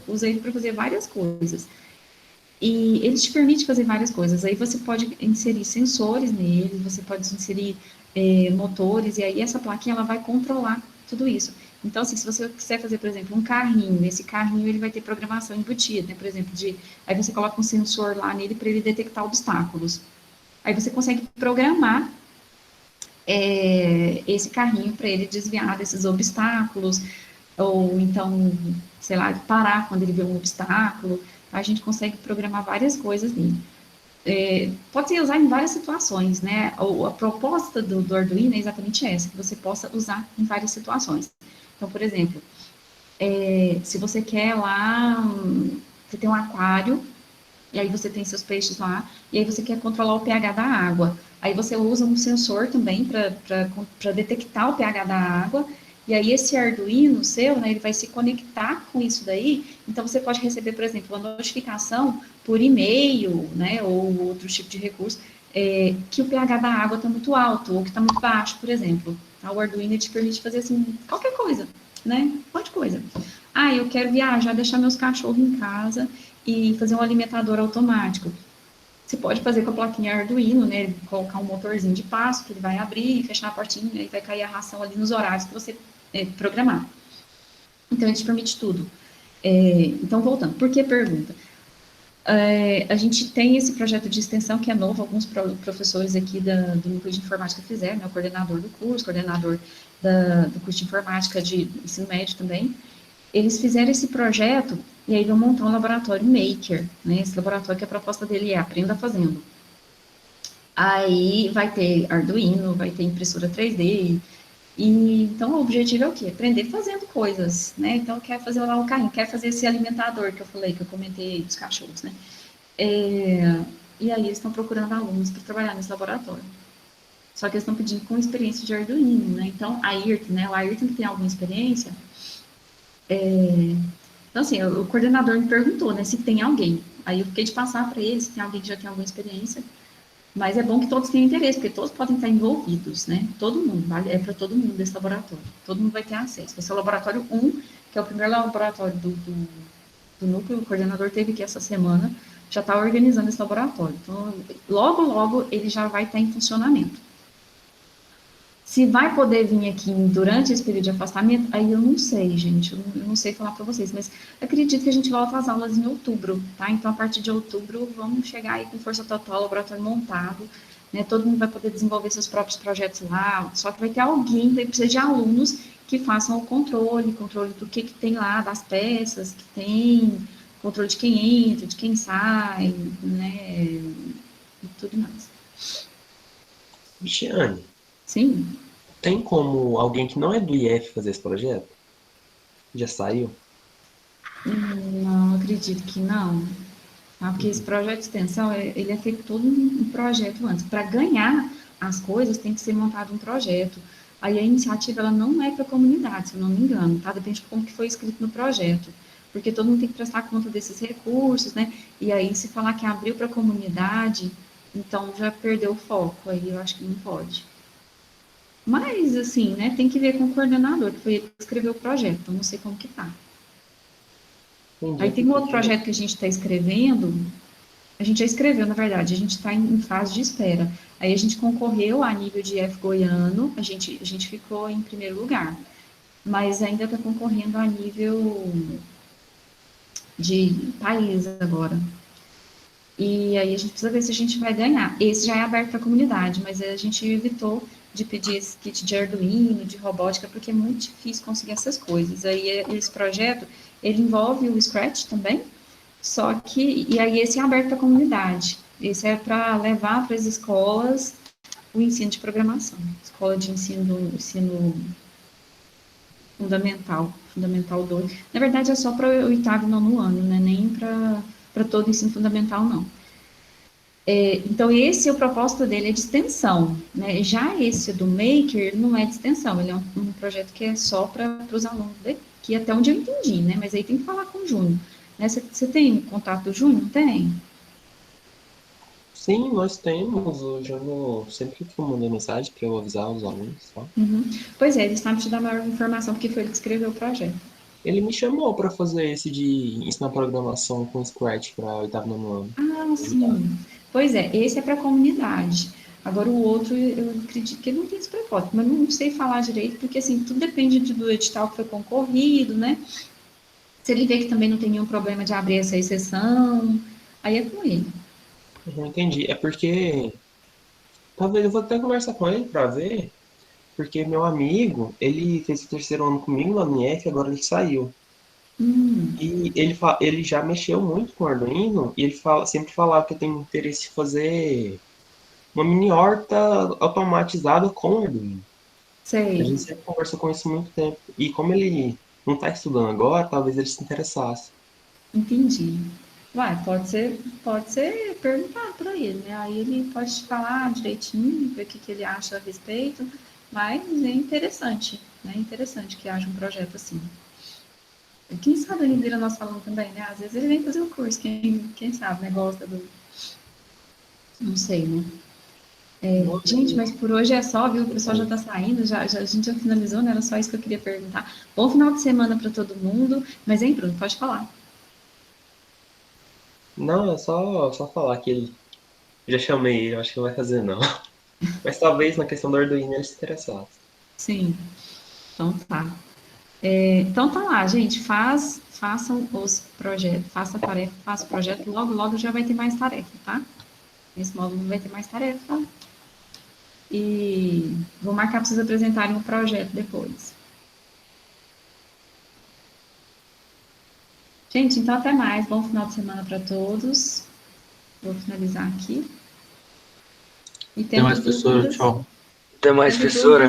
usa ele para fazer várias coisas. E ele te permite fazer várias coisas. Aí você pode inserir sensores nele, você pode inserir motores, e aí essa plaquinha ela vai controlar tudo isso. Então, assim, se você quiser fazer, por exemplo, um carrinho, esse carrinho ele vai ter programação embutida, né? Por exemplo, aí você coloca um sensor lá nele para ele detectar obstáculos. Aí você consegue programar esse carrinho para ele desviar desses obstáculos, ou então, sei lá, parar quando ele vê um obstáculo. A gente consegue programar várias coisas nele. Pode ser usado em várias situações, né? A proposta do Arduino é exatamente essa, que você possa usar em várias situações. Então, por exemplo, se você quer lá, você tem um aquário, e aí você tem seus peixes lá, e aí você quer controlar o pH da água. Aí você usa um sensor também para detectar o pH da água, e aí esse Arduino seu, né, ele vai se conectar com isso daí, então você pode receber, por exemplo, uma notificação por e-mail, né, ou outro tipo de recurso, que o pH da água está muito alto, ou que está muito baixo, por exemplo. O Arduino te permite fazer assim, qualquer coisa, né, um monte de coisa. Ah, eu quero viajar, deixar meus cachorros em casa e fazer um alimentador automático. Você pode fazer com a plaquinha Arduino, né, colocar um motorzinho de passo, que ele vai abrir e fechar a portinha, e vai cair a ração ali nos horários que você programar. Então, ele te permite tudo. Então, voltando, por que pergunta? A gente tem esse projeto de extensão que é novo, alguns professores aqui do núcleo de informática fizeram, né, o coordenador do curso, coordenador do curso de informática de ensino médio também. Eles fizeram esse projeto e aí vão montar um laboratório maker, né? Esse laboratório que a proposta dele é aprenda fazendo. Aí vai ter Arduino, vai ter impressora 3D, e então o objetivo é o quê? Aprender fazendo coisas, né? Então quer fazer lá o carrinho, quer fazer esse alimentador que eu falei, que eu comentei dos cachorros, né? E aí eles estão procurando alunos para trabalhar nesse laboratório. Só que eles estão pedindo com experiência de Arduino, né? Então a Ayrton, né? O Ayrton que tem alguma experiência. Então, assim, o coordenador me perguntou, né, se tem alguém. Aí eu fiquei de passar para ele, se tem alguém que já tem alguma experiência. Mas é bom que todos tenham interesse, porque todos podem estar envolvidos, né? Todo mundo, é para todo mundo desse laboratório. Todo mundo vai ter acesso. Vai ser o laboratório 1, que é o primeiro laboratório do núcleo. O coordenador teve aqui essa semana, já está organizando esse laboratório. Então, logo, logo, ele já vai estar em funcionamento. Se vai poder vir aqui durante esse período de afastamento, aí eu não sei, gente, eu não sei falar para vocês, mas acredito que a gente volta às aulas em outubro, tá? Então, a partir de outubro, vamos chegar aí com força total, laboratório montado, né? Todo mundo vai poder desenvolver seus próprios projetos lá, só que vai ter alguém, vai precisar de alunos que façam o controle do que tem lá, das peças que tem, controle de quem entra, de quem sai, né? E tudo mais. Cristiane, Sim. tem como alguém que não é do IF fazer esse projeto? Já saiu? Não, acredito que não. Tá? Porque esse projeto de extensão, ele é feito todo um projeto antes. Para ganhar as coisas, tem que ser montado um projeto. Aí a iniciativa, ela não é para a comunidade, se eu não me engano, tá? Depende de como que foi escrito no projeto. Porque todo mundo tem que prestar conta desses recursos, né? E aí, se falar que abriu para a comunidade, então já perdeu o foco. Aí eu acho que não pode. Mas, assim, né, tem que ver com o coordenador, que foi ele que escreveu o projeto, então não sei como que tá. Entendi. Aí tem um outro projeto que a gente está escrevendo, a gente já escreveu, na verdade, a gente está em fase de espera. Aí a gente concorreu a nível de IF goiano, a gente ficou em primeiro lugar, mas ainda está concorrendo a nível de país agora. E aí a gente precisa ver se a gente vai ganhar. Esse já é aberto para a comunidade, mas a gente evitou de pedir esse kit de Arduino, de robótica, porque é muito difícil conseguir essas coisas. Aí esse projeto, ele envolve o Scratch também, só que, e aí esse é aberto para a comunidade. Esse é para levar para as escolas o ensino de programação. Escola de ensino fundamental 2. Na verdade, é só para o oitavo e nono ano, né? Nem para todo o ensino fundamental, não. Então, esse, o propósito dele é de extensão, né? Já esse do Maker não é de extensão, ele é um projeto que é só para os alunos daqui, até onde eu entendi, né? Mas aí tem que falar com o Júnior. Né? Você tem contato do Júnior? Tem? Sim, nós temos. O Júnior sempre que eu mandei mensagem para eu avisar os alunos. Tá? Uhum. Pois é, ele sabe te dar maior informação, porque foi ele que escreveu o projeto. Ele me chamou para fazer esse de ensinar programação com Scratch para oitavo e nono ano. Ah, sim. Pois é, esse é para a comunidade. Agora, o outro, eu acredito que ele não tem esse propósito, mas não sei falar direito, porque, assim, tudo depende do edital que foi concorrido, né? Se ele vê que também não tem nenhum problema de abrir essa exceção, aí é com ele. Eu não entendi. É porque talvez eu vou até conversar com ele para ver, porque meu amigo, ele fez o terceiro ano comigo na UniF, agora ele saiu. E ele já mexeu muito com Arduino, e ele sempre falava que eu tenho interesse em fazer uma mini horta automatizada com Arduino. A Sei, gente sempre conversou com isso há muito tempo. E como ele não está estudando agora, talvez ele se interessasse. entendi. Vai, pode ser perguntado para ele, né? Aí ele pode te falar direitinho, ver o que ele acha a respeito, mas é interessante, né? É interessante que haja um projeto assim. Quem sabe ele vira nosso aluno também, né? Às vezes ele vem fazer o curso, quem sabe, né? Gosta do... Não sei, né? Gente, mas por hoje é só, viu? O pessoal já tá saindo, a gente já finalizou, né? Era só isso que eu queria perguntar. Bom final de semana para todo mundo, mas, hein, Bruno, pode falar. Não, é só falar que ele. Já chamei ele, acho que não vai fazer não. Mas talvez na questão do Arduino ele se interessasse. Sim, então tá. Então tá lá, gente, façam os projetos, faça a tarefa, faça o projeto, logo já vai ter mais tarefa, tá? Nesse módulo vai ter mais tarefa. E vou marcar para vocês apresentarem o projeto depois. Gente, então até mais. Bom final de semana para todos. Vou finalizar aqui. E Até mais, temos professora. dúvidas? Tchau. Até mais, Temos professora.